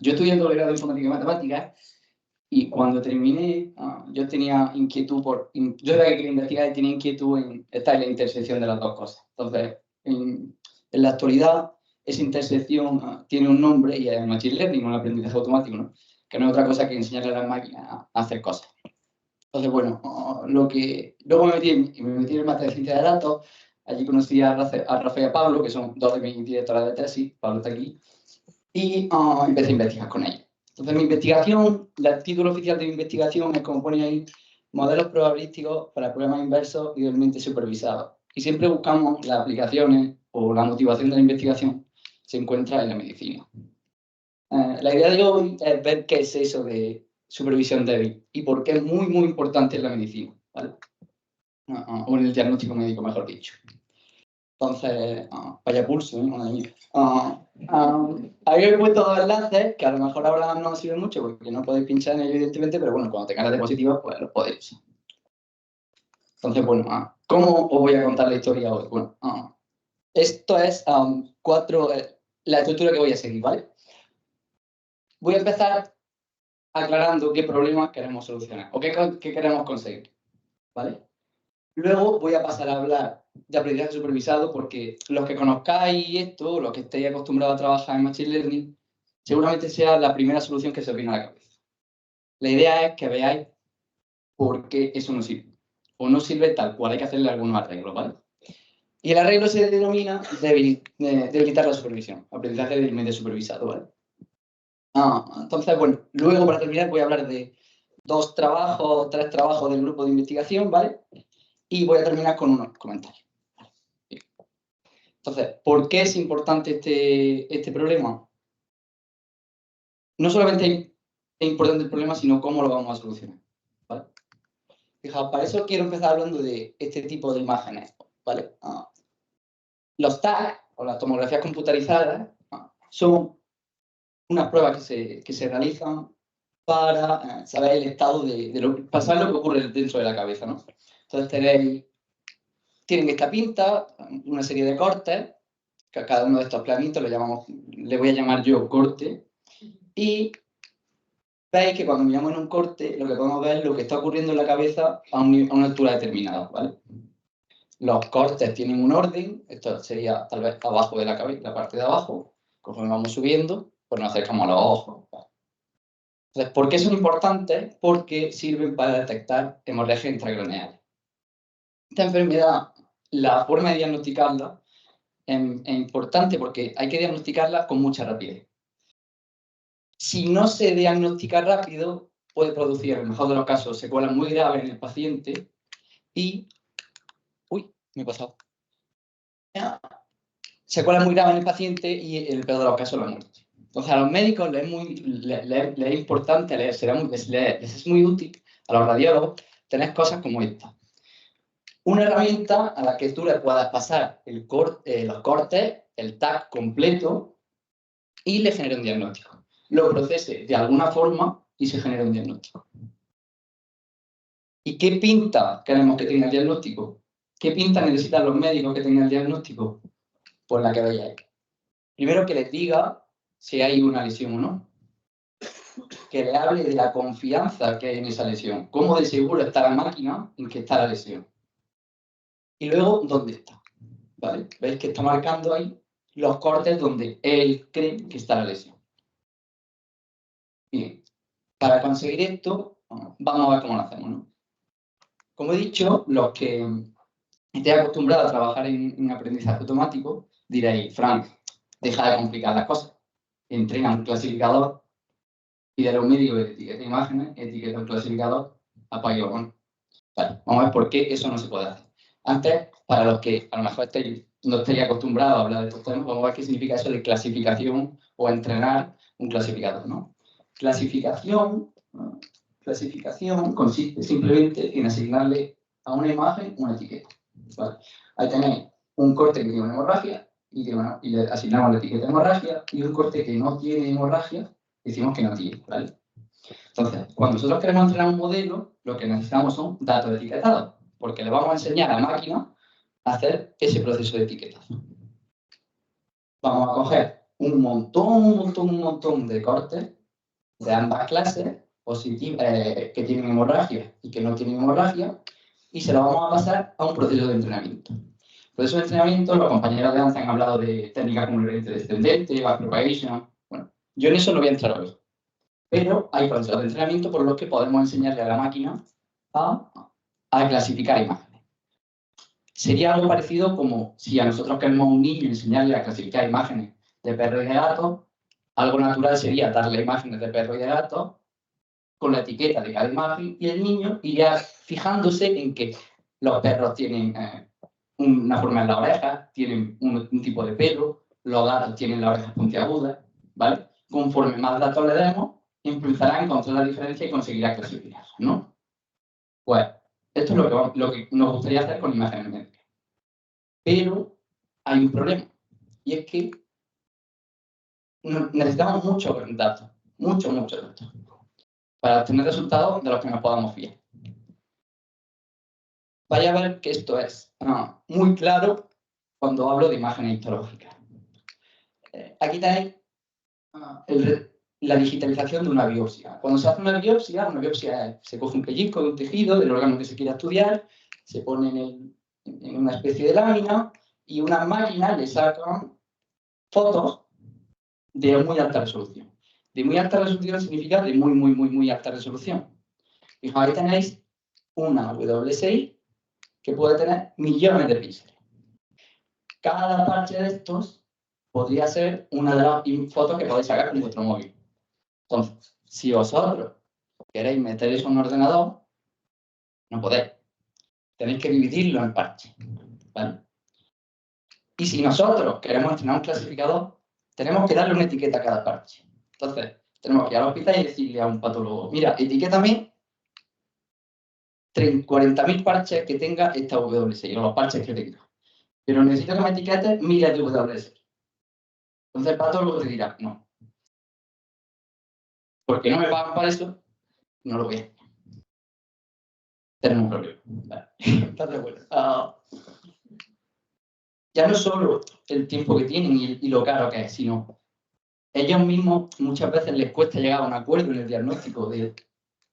Yo estudié en doble grado de informática y matemáticas y cuando terminé yo tenía inquietud yo sabía que quería investigar y tenía inquietud en estar en la intersección de las dos cosas. Entonces, en la actualidad, esa intersección tiene un nombre y es Machine Learning, un aprendizaje automático, ¿no? Que no es otra cosa que enseñarle a las máquinas a hacer cosas. Entonces, bueno, luego me metí en el máster de ciencia de datos. Allí conocí a Rafa y a Pablo, que son dos de mis directoras de tesis. Pablo está aquí. Y empecé a investigar con ellos. Entonces, mi investigación, el título oficial de mi investigación es, como pone ahí, modelos probabilísticos para problemas inversos idealmente supervisados. Y siempre buscamos las aplicaciones o la motivación de la investigación se encuentra en la medicina. La idea de hoy es ver qué es eso de supervisión débil y por qué es muy, muy importante en la medicina, ¿vale? O en el diagnóstico médico, mejor dicho. Entonces, vaya pulso, madre mía. Ahí he puesto dos enlaces que a lo mejor ahora no sirven mucho porque no podéis pinchar en ellos, evidentemente, pero bueno, cuando tengáis las diapositivas, pues los podéis usar. Entonces, bueno, ¿cómo os voy a contar la historia hoy? Bueno, esto es la estructura que voy a seguir, ¿vale? Voy a empezar aclarando qué problemas queremos solucionar o qué queremos conseguir, ¿vale? Luego voy a pasar a hablar de aprendizaje supervisado porque los que conozcáis esto, los que estéis acostumbrados a trabajar en Machine Learning, seguramente sea la primera solución que se os viene a la cabeza. La idea es que veáis por qué eso no sirve. O no sirve tal cual, hay que hacerle algunos arreglos, ¿vale? Y el arreglo se denomina debilitar la supervisión, aprendizaje débilmente supervisado, ¿vale? Entonces, bueno, luego para terminar voy a hablar de tres trabajos del grupo de investigación, ¿vale? Y voy a terminar con unos comentarios. Entonces, ¿por qué es importante este problema? No solamente es importante el problema, sino cómo lo vamos a solucionar, ¿vale? Fijaos, para eso quiero empezar hablando de este tipo de imágenes, ¿vale? Los TAC, o las tomografías computarizadas, son unas pruebas que se realizan para saber el estado para saber lo que ocurre dentro de la cabeza, ¿no? Entonces tienen esta pinta, una serie de cortes, que a cada uno de estos planitos le voy a llamar yo corte, y veis que cuando miramos en un corte, lo que podemos ver es lo que está ocurriendo en la cabeza a una altura determinada, ¿vale? Los cortes tienen un orden, esto sería tal vez abajo de la cabeza, la parte de abajo, conforme vamos subiendo, pues nos acercamos a los ojos. Entonces, ¿por qué son importantes? Porque sirven para detectar hemorragias intracraneales. Esta enfermedad, la forma de diagnosticarla es importante porque hay que diagnosticarla con mucha rapidez. Si no se diagnostica rápido, puede producir, en el mejor de los casos, secuelas muy graves en el paciente y... Uy, me he pasado. Secuelas muy graves en el paciente y, en el peor de los casos, la muerte. Entonces, a los médicos les es importante, les es muy útil, a los radiólogos, tener cosas como esta. Una herramienta a la que tú le puedas pasar los cortes, el tag completo y le genere un diagnóstico. Lo procese de alguna forma y se genera un diagnóstico. ¿Y qué pinta queremos que tenga el diagnóstico? ¿Qué pinta necesitan los médicos que tengan el diagnóstico? Pues la que veáis. Primero, que les diga si hay una lesión o no. Que le hable de la confianza que hay en esa lesión. Cómo de seguro está la máquina en que está la lesión. Y luego, ¿dónde está? ¿Vale? ¿Veis que está marcando ahí los cortes donde él cree que está la lesión? Bien, para conseguir esto, vamos a ver cómo lo hacemos, ¿no? Como he dicho, los que estén acostumbrados a trabajar en aprendizaje automático, diréis, Frank, deja de complicar las cosas. Entrena un clasificador pídele a un médico que etiquete imágenes, etiqueta un clasificador, apague o on. Vale, vamos a ver por qué eso no se puede hacer. Antes, para los que a lo mejor no estéis acostumbrados a hablar de estos temas, vamos a ver qué significa eso de clasificación o entrenar un clasificador, ¿no? Clasificación consiste simplemente en asignarle a una imagen una etiqueta. ¿Vale? Ahí tenéis un corte que tiene una hemorragia y le asignamos la etiqueta hemorragia, y un corte que no tiene hemorragia decimos que no tiene. ¿Vale? Entonces, cuando nosotros queremos entrenar un modelo, lo que necesitamos son datos etiquetados, porque le vamos a enseñar a la máquina a hacer ese proceso de etiquetación. Vamos a coger un montón de cortes de ambas clases, que tienen hemorragia y que no tienen hemorragia, y se lo vamos a pasar a un proceso de entrenamiento. El proceso de entrenamiento, los compañeros de antes han hablado de técnicas como el gradiente descendente, backpropagation. Bueno, yo en eso no voy a entrar hoy. Pero hay procesos de entrenamiento por los que podemos enseñarle a la máquina a clasificar imágenes. Sería algo parecido como si a nosotros queremos un niño enseñarle a clasificar imágenes de perro y de gato, algo natural sería darle imágenes de perro y de gato con la etiqueta de cada imagen, y el niño iría fijándose en que los perros tienen una forma en la oreja, tienen un tipo de pelo, los gatos tienen las orejas puntiagudas, ¿vale? Conforme más datos le demos, empezará a encontrar la diferencia y conseguirá clasificar, ¿no? Pues esto es lo que nos gustaría hacer con imágenes médicas. Pero hay un problema, y es que necesitamos muchos datos, muchos datos, para obtener resultados de los que nos podamos fiar. Vaya a ver que esto es muy claro cuando hablo de imágenes histológicas. Aquí tenéis la digitalización de una biopsia. Cuando se hace una biopsia es, se coge un pellizco de un tejido del órgano que se quiera estudiar, se pone en una especie de lámina y unas máquinas le sacan fotos de muy alta resolución. De muy alta resolución significa de muy alta resolución. Fijaos, ahí tenéis una W6 que puede tener millones de píxeles. Cada parche de estos podría ser una de las fotos que podéis sacar con vuestro móvil. Entonces, si vosotros queréis meter eso en un ordenador, no podéis. Tenéis que dividirlo en parches, ¿vale? Y si nosotros queremos entrenar un clasificador, tenemos que darle una etiqueta a cada parche. Entonces, tenemos que ir al hospital y decirle a un patólogo, mira, etiquétame 40.000 parches que tenga esta W6, o los parches que tenga. Pero necesito que me etiquetes miles de W6. Entonces el patólogo te dirá, no. Porque no me pagan para eso, no lo voy a hacer. Tenemos un problema. Vale. Entonces, bueno, ya no solo el tiempo que tienen y lo caro que es, sino ellos mismos muchas veces les cuesta llegar a un acuerdo en el diagnóstico de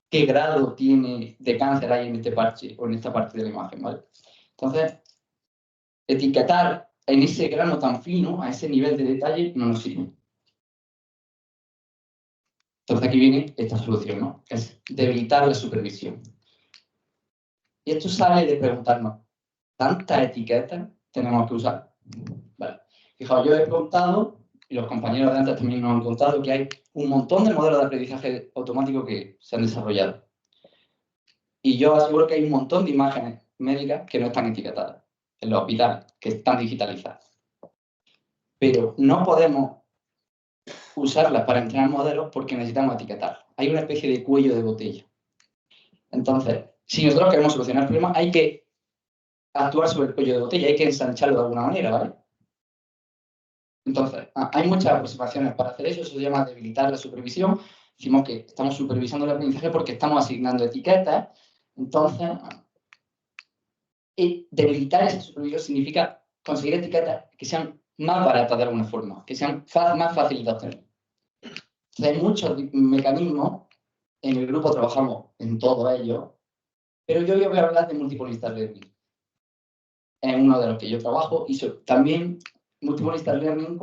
qué grado tiene de cáncer hay en este parche o en esta parte de la imagen, ¿vale? Entonces, etiquetar en ese grano tan fino, a ese nivel de detalle, no nos sirve. Entonces aquí viene esta solución, ¿no? Que es debilitar la supervisión. Y esto sale de preguntarnos, ¿tantas etiquetas tenemos que usar? Vale. Fijaos, yo he contado, y los compañeros de antes también nos han contado, que hay un montón de modelos de aprendizaje automático que se han desarrollado. Y yo aseguro que hay un montón de imágenes médicas que no están etiquetadas en los hospitales, que están digitalizadas. Pero no podemos usarlas para entrenar modelos porque necesitamos etiquetar. Hay una especie de cuello de botella. Entonces, si nosotros queremos solucionar el problema, hay que actuar sobre el cuello de botella, hay que ensancharlo de alguna manera, ¿vale? Entonces, hay muchas aproximaciones para hacer eso, se llama debilitar la supervisión. Decimos que estamos supervisando el aprendizaje porque estamos asignando etiquetas. Entonces, debilitar esa supervisión significa conseguir etiquetas que sean más baratas de alguna forma, que sean más fáciles de obtener. Entonces, hay muchos mecanismos, en el grupo trabajamos en todo ello, pero yo voy a hablar de Multiple Instant Learning. Es uno de los que yo trabajo y también Multiple Instant Learning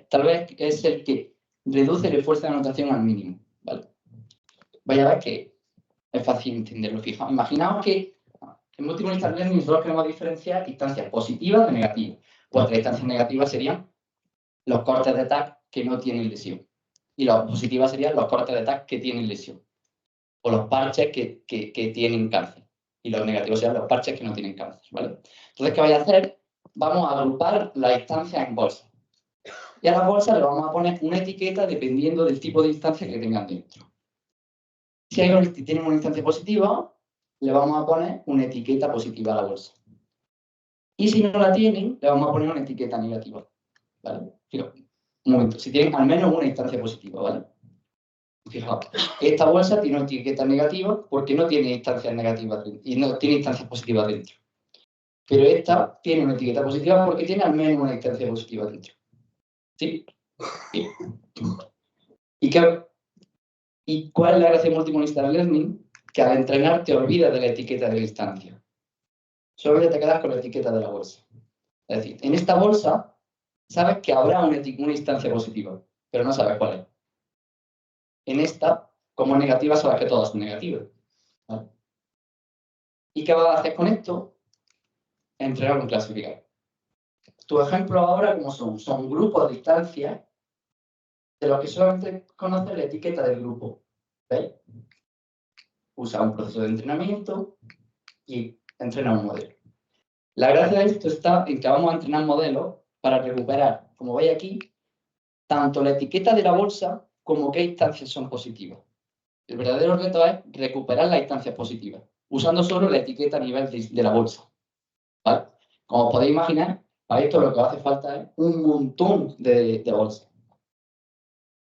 tal vez es el que reduce el esfuerzo de anotación al mínimo, ¿vale? Vaya a ver que es fácil entenderlo. Fijaos, imaginaos que en Multiple Instant Learning nosotros queremos diferenciar instancias positivas de negativas. Pues las instancias negativas serían los cortes de tag que no tienen lesión. Y las positivas serían los cortes de tag que tienen lesión. O los parches que tienen cáncer. Y los negativos serían los parches que no tienen cáncer, ¿vale? Entonces, ¿qué voy a hacer? Vamos a agrupar las instancias en bolsas. Y a las bolsas le vamos a poner una etiqueta dependiendo del tipo de instancia que tengan dentro. Si tienen una instancia positiva, le vamos a poner una etiqueta positiva a la bolsa. Y si no la tienen, le vamos a poner una etiqueta negativa. ¿Vale? Fijaos, un momento, si tienen al menos una instancia positiva, ¿vale? Fijaos, esta bolsa tiene una etiqueta negativa porque no tiene instancias negativas y no tiene instancias positivas dentro. Pero esta tiene una etiqueta positiva porque tiene al menos una instancia positiva dentro. ¿Sí? Bien. ¿Y cuál es la gracia de Multiple Instance Learning? Que al entrenar te olvidas de la etiqueta de la instancia. Solo te quedas con la etiqueta de la bolsa. Es decir, en esta bolsa sabes que habrá una instancia positiva, pero no sabes cuál es. En esta, como es negativa, sabes que todas son negativas. ¿Vale? ¿Y qué vas a hacer con esto? Entrenar un clasificador. Tus ejemplos ahora, ¿cómo son? Son grupos de instancias de los que solamente conoces la etiqueta del grupo. ¿Veis? Usa un proceso de entrenamiento y entrena un modelo. La gracia de esto está en que vamos a entrenar modelos para recuperar, como veis aquí, tanto la etiqueta de la bolsa como qué instancias son positivas. El verdadero reto es recuperar las instancias positivas, usando solo la etiqueta a nivel de la bolsa. ¿Vale? Como podéis imaginar, para esto lo que hace falta es un montón de bolsas.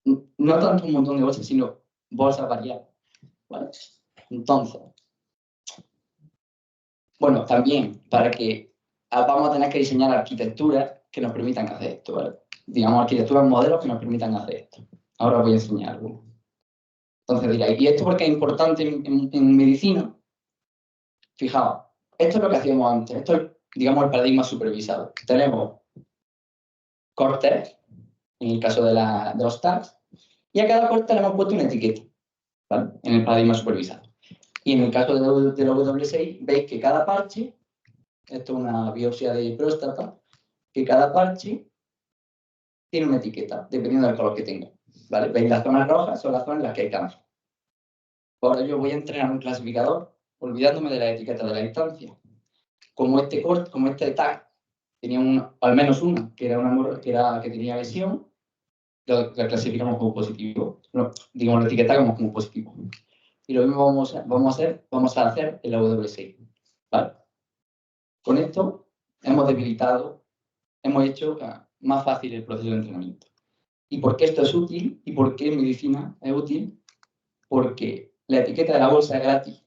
No tanto un montón de bolsas, sino bolsas variadas. ¿Vale? Entonces, bueno, también para que vamos a tener que diseñar arquitecturas que nos permitan hacer esto, ¿vale? Digamos, arquitecturas modelos que nos permitan hacer esto. Ahora os voy a enseñar algo. Entonces diréis, ¿y esto por qué es importante en medicina? Fijaos, esto es lo que hacíamos antes. Esto es, digamos, el paradigma supervisado. Tenemos cortes, en el caso de los tags, y a cada corte le hemos puesto una etiqueta, ¿vale? En el paradigma supervisado. Y en el caso de la W6, veis que cada parche, esto es una biopsia de próstata, que cada parche tiene una etiqueta, dependiendo del color que tenga. ¿Vale? Veis, las zonas rojas son las zonas en las que hay cáncer. Ahora yo voy a entrenar un clasificador olvidándome de la etiqueta de la instancia. Como este tag tenía al menos una, que tenía lesión, la clasificamos como positivo. No, digamos, la etiquetamos como positivo. Y lo mismo vamos a hacer en la W6. ¿Vale? Con esto hemos hecho más fácil el proceso de entrenamiento. ¿Y por qué esto es útil? ¿Y por qué en medicina es útil? Porque la etiqueta de la bolsa es gratis.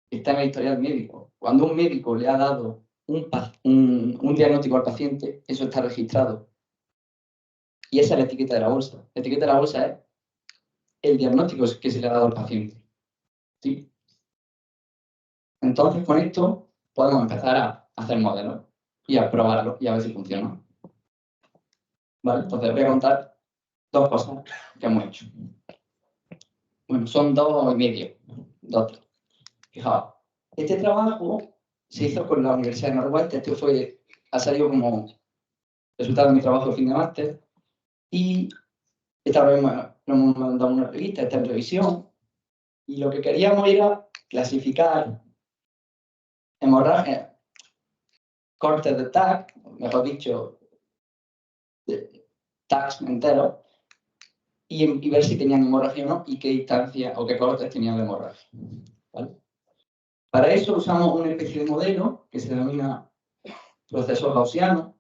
Está en el historial médico. Cuando un médico le ha dado un diagnóstico al paciente, eso está registrado. Y esa es la etiqueta de la bolsa. La etiqueta de la bolsa es el diagnóstico que se le ha dado al paciente. ¿Sí? Entonces, con esto podemos empezar a hacer modelos y a probarlos y a ver si funciona. ¿Vale? Entonces, voy a contar dos cosas que hemos hecho. Bueno, son 2,5. Fijaos, este trabajo se hizo con la Universidad de Northwestern. Esto ha salido como resultado de mi trabajo de fin de máster. Y esta vez nos hemos mandado una revista, está en revisión. Y lo que queríamos era clasificar hemorragias, cortes de tag, mejor dicho, tags enteros, y ver si tenían hemorragia o no, y qué distancia o qué cortes tenían de hemorragia. ¿Vale? Para eso usamos una especie de modelo que se denomina proceso gaussiano,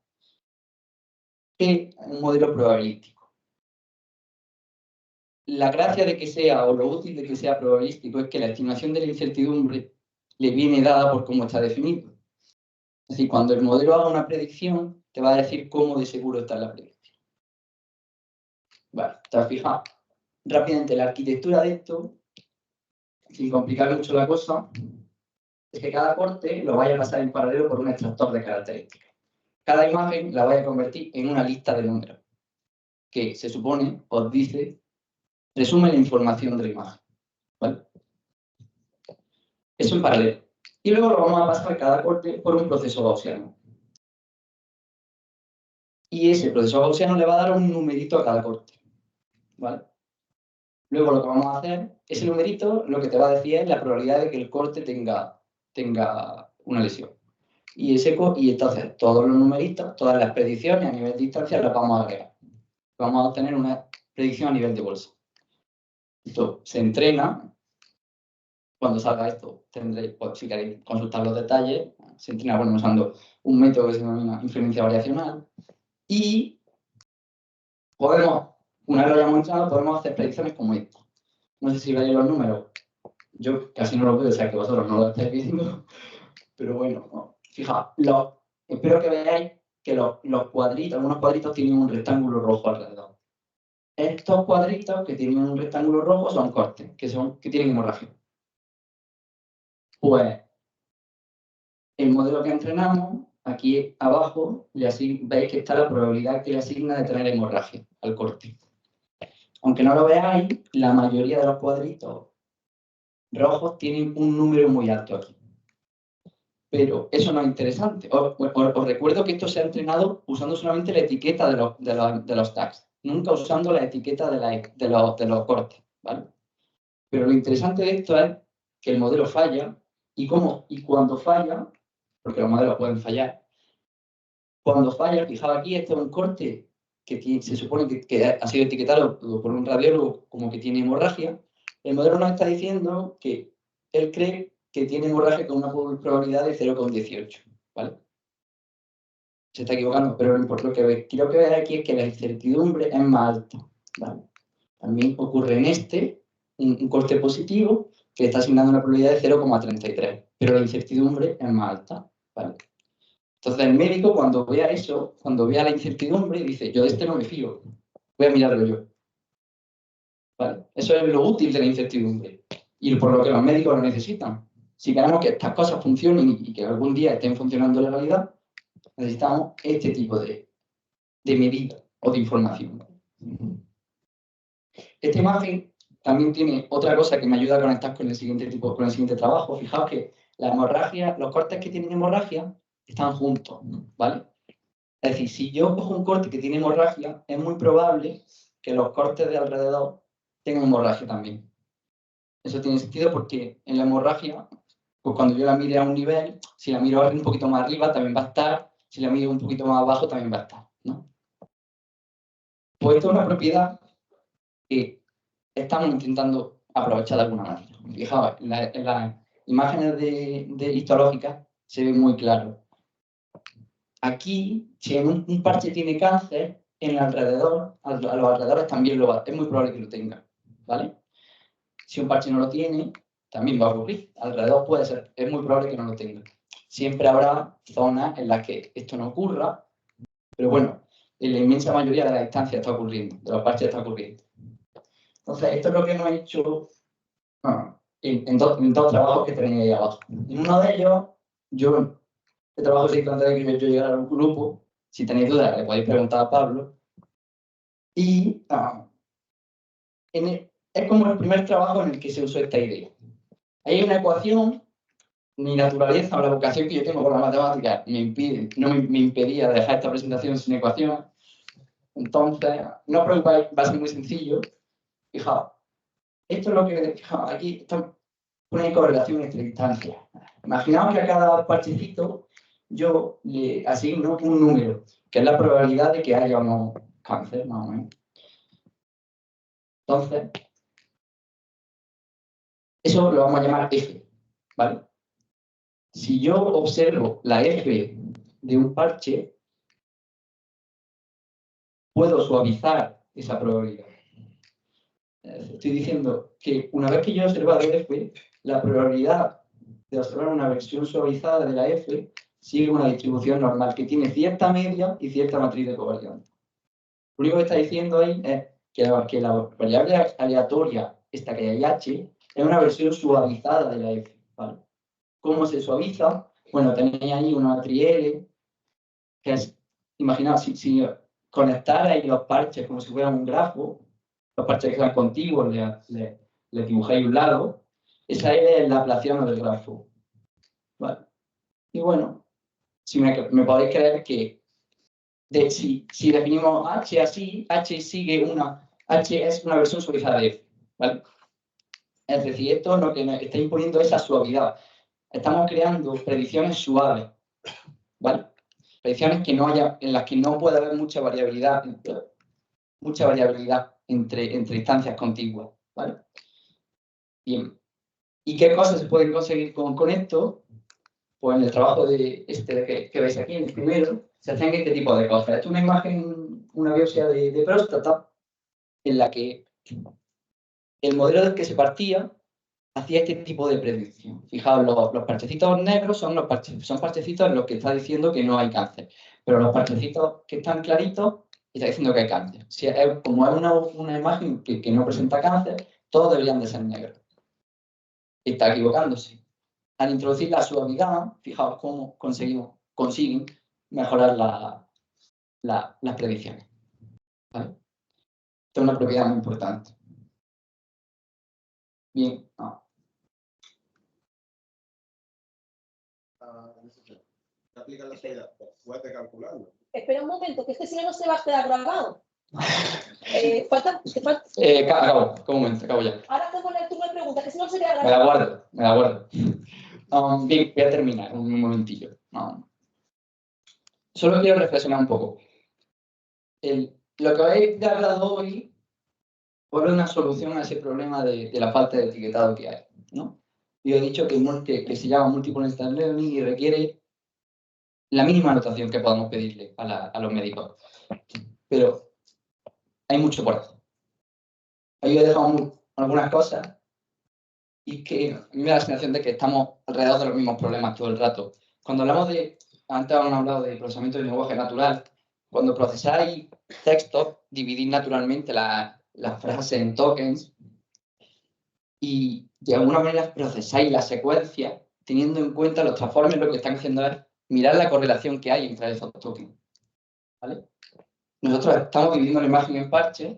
que es un modelo probabilístico. La gracia de que sea, o lo útil de que sea probabilístico, es que la estimación de la incertidumbre le viene dada por cómo está definido. Es decir, cuando el modelo haga una predicción, te va a decir cómo de seguro está la predicción. Vale, ¿te has fijado? Rápidamente, la arquitectura de esto, sin complicar mucho la cosa, es que cada corte lo vaya a pasar en paralelo por un extractor de características. Cada imagen la vaya a convertir en una lista de números, que se supone, os dice, resume la información de la imagen. ¿Vale? Eso en paralelo. Y luego lo vamos a pasar cada corte por un proceso gaussiano. Y ese proceso gaussiano le va a dar un numerito a cada corte. ¿Vale? Luego lo que vamos a hacer, ese numerito lo que te va a decir es la probabilidad de que el corte tenga una lesión. Y entonces todos los numeritos, todas las predicciones a nivel de distancia las vamos a agregar. Vamos a obtener una predicción a nivel de bolsa. Esto se entrena. Cuando salga esto, tendréis, pues, si queréis consultar los detalles, se entrena usando un método que se denomina inferencia variacional. Y podemos, una vez lo hayamos entrenado, podemos hacer predicciones como esta. No sé si veis los números. Yo casi no los veo, o sea que vosotros no lo estáis viendo. Pero bueno, ¿no? Fijaos, espero que veáis que los cuadritos, algunos cuadritos tienen un rectángulo rojo alrededor. Estos cuadritos que tienen un rectángulo rojo son cortes, que tienen hemorragia. Pues el modelo que entrenamos, aquí abajo, veis que está la probabilidad que le asigna de tener hemorragia al corte. Aunque no lo veáis, la mayoría de los cuadritos rojos tienen un número muy alto aquí. Pero eso no es interesante. Os recuerdo que esto se ha entrenado usando solamente la etiqueta de los tags, nunca usando la etiqueta de los cortes, ¿vale? Pero lo interesante de esto es que el modelo falla y cuando falla, porque los modelos pueden fallar, cuando falla, fijaos aquí, esto es un corte que se supone que ha sido etiquetado por un radiólogo como que tiene hemorragia. El modelo nos está diciendo que él cree que tiene hemorragia con una probabilidad de 0,18, ¿vale? Se está equivocando, pero lo que quiero que veáis aquí es que la incertidumbre es más alta, ¿vale? También ocurre en un corte positivo que está asignando una probabilidad de 0,33, pero la incertidumbre es más alta, ¿vale? Entonces el médico cuando vea eso, cuando vea la incertidumbre, dice, yo de este no me fío, voy a mirarlo yo. ¿Vale? Eso es lo útil de la incertidumbre y por lo que los médicos lo necesitan. Si queremos que estas cosas funcionen y que algún día estén funcionando en la realidad, necesitamos este tipo de medida o de información. Esta imagen también tiene otra cosa que me ayuda a conectar con el siguiente trabajo. Fijaos que la hemorragia, los cortes que tienen hemorragia están juntos, ¿vale? Es decir, si yo cojo un corte que tiene hemorragia, es muy probable que los cortes de alrededor tengan hemorragia también. Eso tiene sentido porque en la hemorragia, pues cuando yo la mire a un nivel, si la miro un poquito más arriba también va a estar, si la miro un poquito más abajo también va a estar, ¿no? Pues esto es una propiedad que estamos intentando aprovechar de alguna manera. Fijaos, en las imágenes de histológicas se ve muy claro. Aquí, si un parche tiene cáncer, en el alrededor, a los alrededores también es muy probable que lo tenga, ¿vale? Si un parche no lo tiene, también va a ocurrir. Alrededor puede ser, es muy probable que no lo tenga. Siempre habrá zonas en las que esto no ocurra, pero bueno, en la inmensa mayoría de las instancias está ocurriendo, de los parches está ocurriendo. Entonces, esto es lo que hemos hecho en dos trabajos que tenéis ahí abajo. En uno de ellos, este trabajo se hizo antes de que yo llegara al grupo. Si tenéis dudas, le podéis preguntar a Pablo. Y es como el primer trabajo en el que se usó esta idea. Hay una ecuación, mi naturaleza o la vocación que yo tengo por la matemática me impedía dejar esta presentación sin ecuación. Entonces, no os preocupéis, va a ser muy sencillo. Fijaos, esto es lo que, fijaos, aquí está una correlación entre distancias. Imaginaos que a cada parchecito yo le asigno un número, que es la probabilidad de que haya o no cáncer, más o menos. Entonces, eso lo vamos a llamar F, ¿vale? Si yo observo la F de un parche, puedo suavizar esa probabilidad. Estoy diciendo que una vez que yo he observado F, la probabilidad de observar una versión suavizada de la F sigue una distribución normal que tiene cierta media y cierta matriz de covarianza. Lo único que está diciendo ahí es que la variable aleatoria, esta que hay H, es una versión suavizada de la F, ¿vale? ¿Cómo se suaviza? Bueno, tenéis ahí una matriz L, que es, imaginaos, si conectarais los parches como si fueran un grafo, los parches que sean contiguos, le dibujáis un lado, esa L es la laplaciana del grafo, ¿vale? Y bueno, si me podéis creer que si definimos H así, H es una versión suavizada de F, ¿vale? Es decir, esto lo que nos está imponiendo es la suavidad. Estamos creando predicciones suaves, ¿vale? Predicciones que no haya, en las que no puede haber mucha variabilidad entre instancias contiguas, ¿vale? Bien. ¿Y qué cosas se pueden conseguir con esto? Pues en el trabajo de que veis aquí, en el primero, se hacen este tipo de cosas. Esto es una imagen, una biopsia de próstata, en la que el modelo del que se partía hacía este tipo de predicción. Fijaos, los parchecitos negros son parchecitos en los que está diciendo que no hay cáncer, pero los parchecitos que están claritos está diciendo que hay cáncer. Como es una imagen que no presenta cáncer, todos deberían de ser negros. Está equivocándose. Al introducir la suavidad, fijaos cómo consiguen mejorar las predicciones. ¿Vale? Esto es una propiedad muy importante. Bien. ¿Te aplican la suavidad? Puedes calcularlo. Espera un momento, que si no, no se va a quedar grabado. Acabo ya. Ahora tengo la turno de preguntas, que si no se queda grabado. Me la guardo. Bien, voy a terminar un momentillo. Solo quiero reflexionar un poco. Lo que habéis hablado hoy fue una solución a ese problema de la falta de etiquetado que hay, ¿no? Yo he dicho que se llama Multiple Instant Learning y requiere la mínima anotación que podamos pedirle a los médicos. Pero hay mucho por hacer. Ahí he dejado algunas cosas y que a mí me da la sensación de que estamos alrededor de los mismos problemas todo el rato. Cuando hablamos antes han hablado de procesamiento de lenguaje natural, cuando procesáis textos, dividís naturalmente las frases en tokens y de alguna manera procesáis la secuencia teniendo en cuenta los transformes. Lo que están haciendo es mirar la correlación que hay entre esos tokens, ¿vale? Nosotros estamos dividiendo la imagen en parches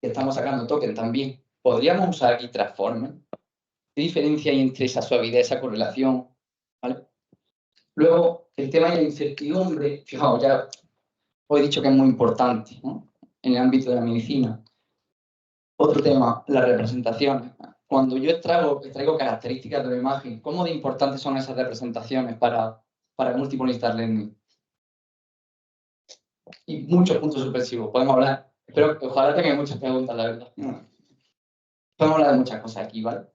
y estamos sacando tokens también. Podríamos usar aquí transformes. ¿Qué diferencia hay entre esa suavidad, esa correlación? ¿Vale? Luego, el tema de la incertidumbre, fijaos, ya os he dicho que es muy importante, ¿no? En el ámbito de la medicina. Otro tema, las representaciones. Cuando yo extraigo características de la imagen, ¿cómo de importantes son esas representaciones para el Multiple Instant Learning? Y muchos puntos suspensivos. Podemos hablar, pero ojalá tenga muchas preguntas, la verdad. Podemos hablar de muchas cosas aquí, ¿vale?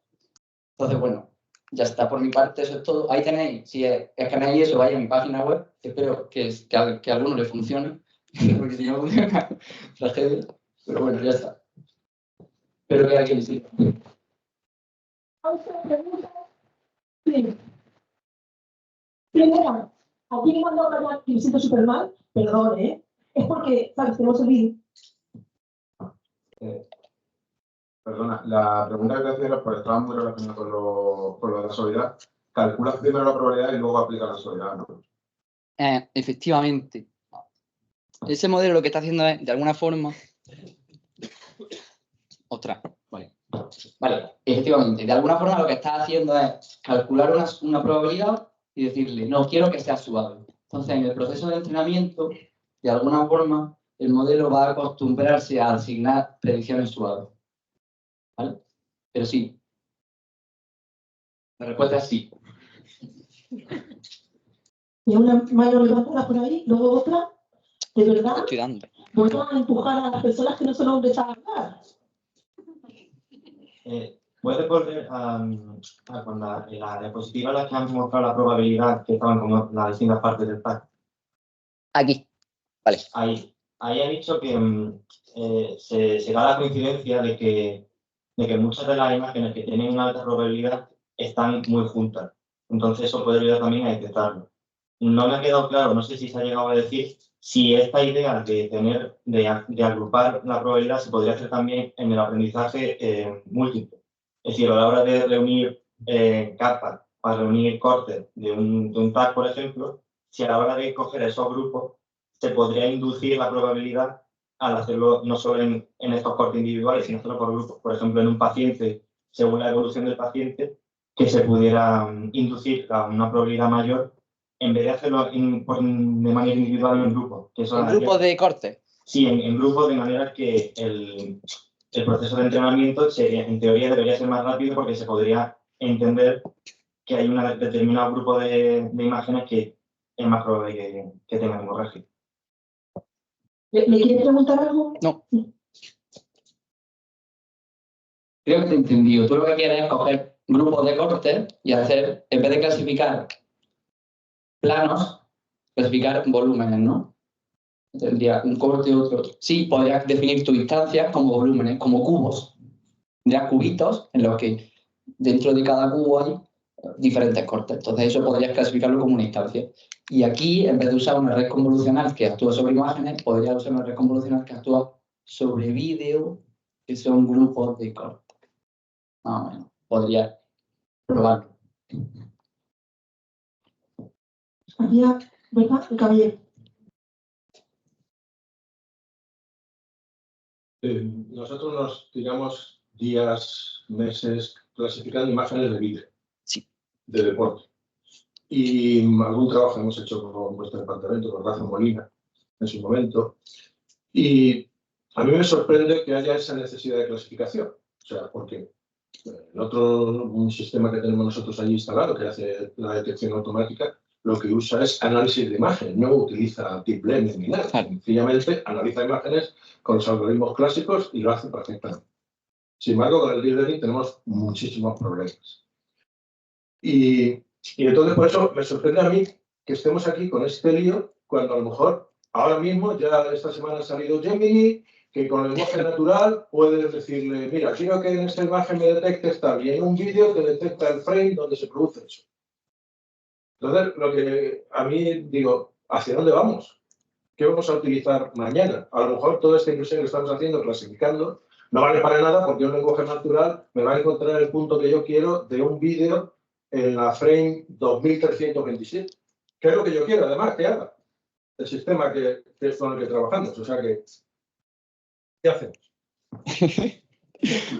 Entonces, bueno, ya está por mi parte, eso es todo. Ahí tenéis, si escaneáis eso, vaya a mi página web. Espero que a alguno le funcione, porque si no funciona, tragedia. Pero bueno, ya está. Espero que alguien sí. Sí. Primera, aquí me mandó a hablar y me siento súper mal, perdón, ¿eh? Es porque, ¿sabes? Tenemos el vídeo. Perdona, la pregunta que te hacía era, porque estaba muy relacionada con lo de la suavidad. Calculas primero la probabilidad y luego aplicas la suavidad, ¿no? Efectivamente. Ese modelo lo que está haciendo es, de alguna forma... Ostras, vale. Vale, efectivamente. De alguna forma lo que está haciendo es calcular una probabilidad y decirle, no, quiero que sea suave. Entonces, en el proceso de entrenamiento, de alguna forma, el modelo va a acostumbrarse a asignar predicciones suaves. ¿Vale? Pero sí. La respuesta es sí. Y una mano levantada por ahí, luego otra. De verdad, Estoy dando. vuelvo a empujar a las personas que no son hombres a hablar. ¿Puedes volver con la diapositiva en la que han mostrado la probabilidad que estaban como las distintas partes del pack? Aquí. Vale. Ahí ha dicho que se da la coincidencia de que muchas de las imágenes que tienen una alta probabilidad están muy juntas. Entonces eso puede ayudar también a detectarlo. No me ha quedado claro, no sé si se ha llegado a decir, si esta idea de agrupar la probabilidad se podría hacer también en el aprendizaje múltiple. Es decir, a la hora de reunir capas, para reunir cortes de un tag, por ejemplo, si a la hora de coger esos grupos se podría inducir la probabilidad al hacerlo no solo en estos cortes individuales, sino hacerlo por grupos. Por ejemplo, en un paciente, según la evolución del paciente, que se pudiera inducir a una probabilidad mayor en vez de hacerlo de manera individual en grupos. ¿En grupos de corte? Sí, en grupos, de manera que el proceso de entrenamiento en teoría debería ser más rápido porque se podría entender que hay un determinado grupo de imágenes que es más probable que tengan hemorragia. ¿Le quieres preguntar algo? No. Creo que te he entendido. Tú lo que quieres es coger grupos de cortes y hacer, en vez de clasificar planos, clasificar volúmenes, ¿no? Tendría un corte y otro. Sí, podrías definir tus instancias como volúmenes, como cubos. Tendrías cubitos en los que dentro de cada cubo hay diferentes cortes. Entonces eso podrías clasificarlo como una instancia. Y aquí, en vez de usar una red convolucional que actúa sobre imágenes, podrías usar una red convolucional que actúa sobre vídeo, que son grupos de cortes. Más o menos. Podría probarlo. Había, ¿verdad? El caballero. Nosotros nos tiramos días, meses clasificando imágenes de vídeo, de deporte. Y algún trabajo hemos hecho con vuestro departamento, con Rafa Molina, en su momento. Y a mí me sorprende que haya esa necesidad de clasificación. O sea, porque un sistema que tenemos nosotros allí instalado, que hace la detección automática, lo que usa es análisis de imagen, no utiliza deep learning ni nada. Sencillamente analiza imágenes con los algoritmos clásicos y lo hace perfectamente. Sin embargo, con el deep learning tenemos muchísimos problemas. Y entonces, por eso me sorprende a mí que estemos aquí con este lío, cuando a lo mejor ahora mismo, ya esta semana ha salido Gemini, que con el lenguaje natural puedes decirle, mira, quiero que en esta imagen me detectes tal, y en un vídeo te detecta el frame donde se produce eso. Entonces, lo que a mí digo, ¿hacia dónde vamos? ¿Qué vamos a utilizar mañana? A lo mejor toda esta inversión que estamos haciendo, clasificando, no vale para nada porque un lenguaje natural me va a encontrar el punto que yo quiero de un vídeo en la frame 2327. ¿Qué es lo que yo quiero, además, que haga? El sistema que es con el que trabajamos. O sea que, ¿qué hacemos?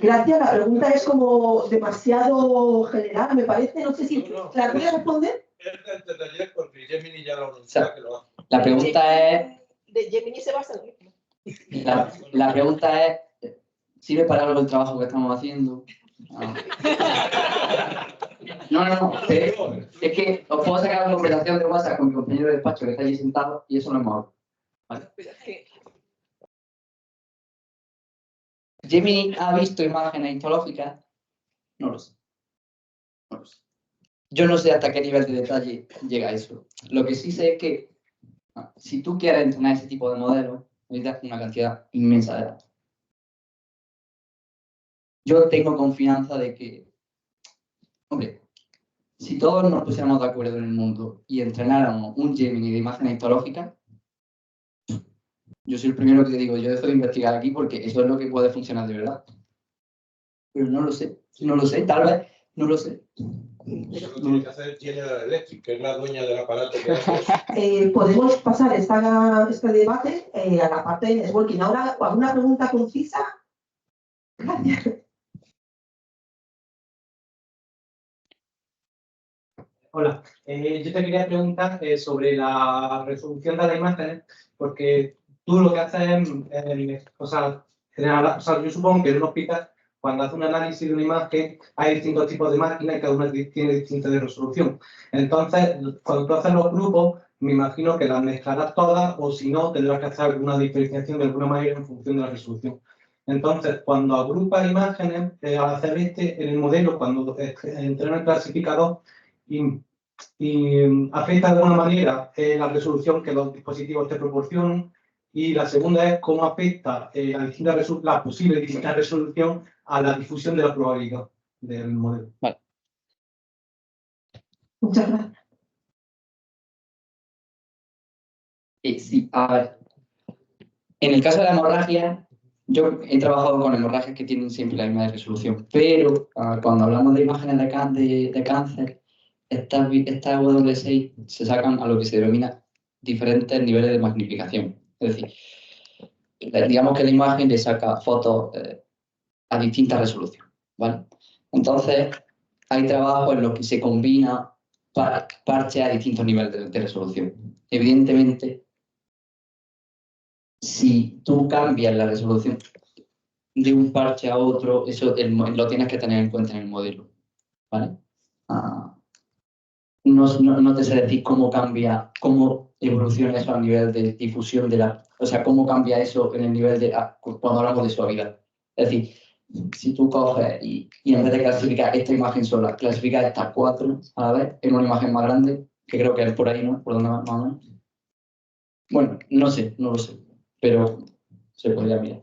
Gracias, la pregunta es como demasiado general, me parece. No sé si la puedes responder. Es del taller porque Gemini ya lo anuncia que lo hace. La pregunta es... De Gemini se basa en esto. La pregunta es, ¿sirve para algo el trabajo que estamos haciendo? No. Es que os puedo sacar una conversación de WhatsApp con mi compañero de despacho que está allí sentado y eso no es malo. ¿Vale? ¿Gemini ha visto imágenes histológicas? No lo sé. Yo no sé hasta qué nivel de detalle llega eso. Lo que sí sé es que si tú quieres entrenar ese tipo de modelos, necesitas una cantidad inmensa de datos. Yo tengo confianza de que, hombre, si todos nos pusiéramos de acuerdo en el mundo y entrenáramos un Gemini de imágenes histológicas, yo soy el primero que te digo, yo dejo de investigar aquí porque eso es lo que puede funcionar de verdad. Pero no lo sé, tal vez, no lo sé. Eso lo tiene que hacer General Electric, que es la dueña del aparato que hace. Podemos pasar este debate a la parte de networking. Ahora, ¿alguna pregunta concisa? Gracias. Hola, yo te quería preguntar sobre la resolución de las imágenes, porque tú lo que haces es, yo supongo que en un hospital, cuando hace un análisis de una imagen, hay distintos tipos de máquinas y cada una tiene distinta de resolución. Entonces, cuando tú haces los grupos, me imagino que las mezclarás todas o si no, tendrás que hacer alguna diferenciación de alguna manera en función de la resolución. Entonces, cuando agrupas imágenes, al hacer en el modelo, cuando entrena el clasificador, y afecta de alguna manera la resolución que los dispositivos te proporcionan. Y la segunda es cómo afecta la posible distinta resolución a la difusión de la probabilidad del modelo. Vale. Muchas gracias. Sí, a ver. En el caso de la hemorragia, yo he trabajado con hemorragias que tienen siempre la misma resolución, pero cuando hablamos de imágenes de cáncer, estas W6 se sacan a lo que se denomina diferentes niveles de magnificación. Es decir, digamos que la imagen le saca fotos a distintas resoluciones, ¿vale? Entonces, hay trabajos en los que se combina parches a distintos niveles de resolución. Evidentemente, si tú cambias la resolución, de un parche a otro, eso lo tienes que tener en cuenta en el modelo, ¿vale? No te sé decir cómo cambia, cómo evoluciona eso a nivel de difusión o sea, cómo cambia eso en el nivel de, cuando hablamos de suavidad. Es decir, si tú coges y en vez de clasificar esta imagen sola, clasificas estas 4 a la vez en una imagen más grande, que creo que es por ahí, ¿no? Por donde más o menos. Bueno, no sé, no lo sé, pero se podría mirar.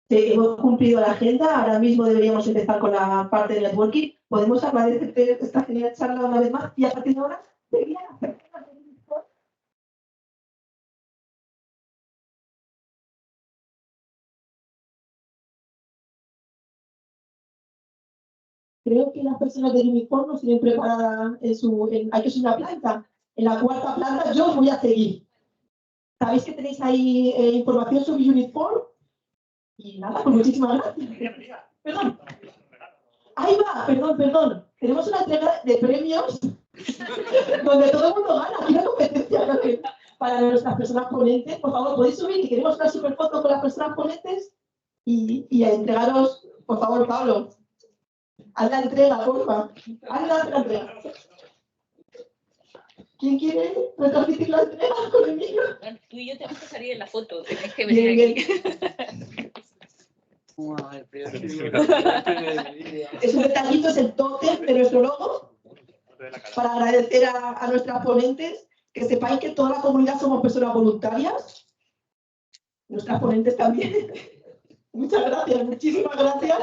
Hemos cumplido la agenda, ahora mismo deberíamos empezar con la parte de networking. Podemos agradecerte esta genial charla una vez más y a partir de ahora debería hacer. Creo que las personas del uniforme nos tienen preparada hay que subir una planta. En la 4ª planta yo os voy a seguir. Sabéis que tenéis ahí información sobre uniforme. Y nada, pues muchísimas gracias. Perdón. Ahí va, perdón. Tenemos una entrega de premios donde todo el mundo gana. Aquí una competencia, ¿no? Para nuestras personas ponentes. Por favor, podéis subir, que queremos una super foto con las personas ponentes y a entregaros, por favor, Pablo. Haz la entrega, porfa. Haz la entrega. ¿Quién quiere retransmitir la entrega con el micro? Tú y yo tenemos que salir en la foto. Tenéis que venir aquí. Es un detallito, es el toque de nuestro logo para agradecer a nuestras ponentes. Que sepáis que toda la comunidad somos personas voluntarias. Nuestras ponentes también. Muchas gracias, muchísimas gracias.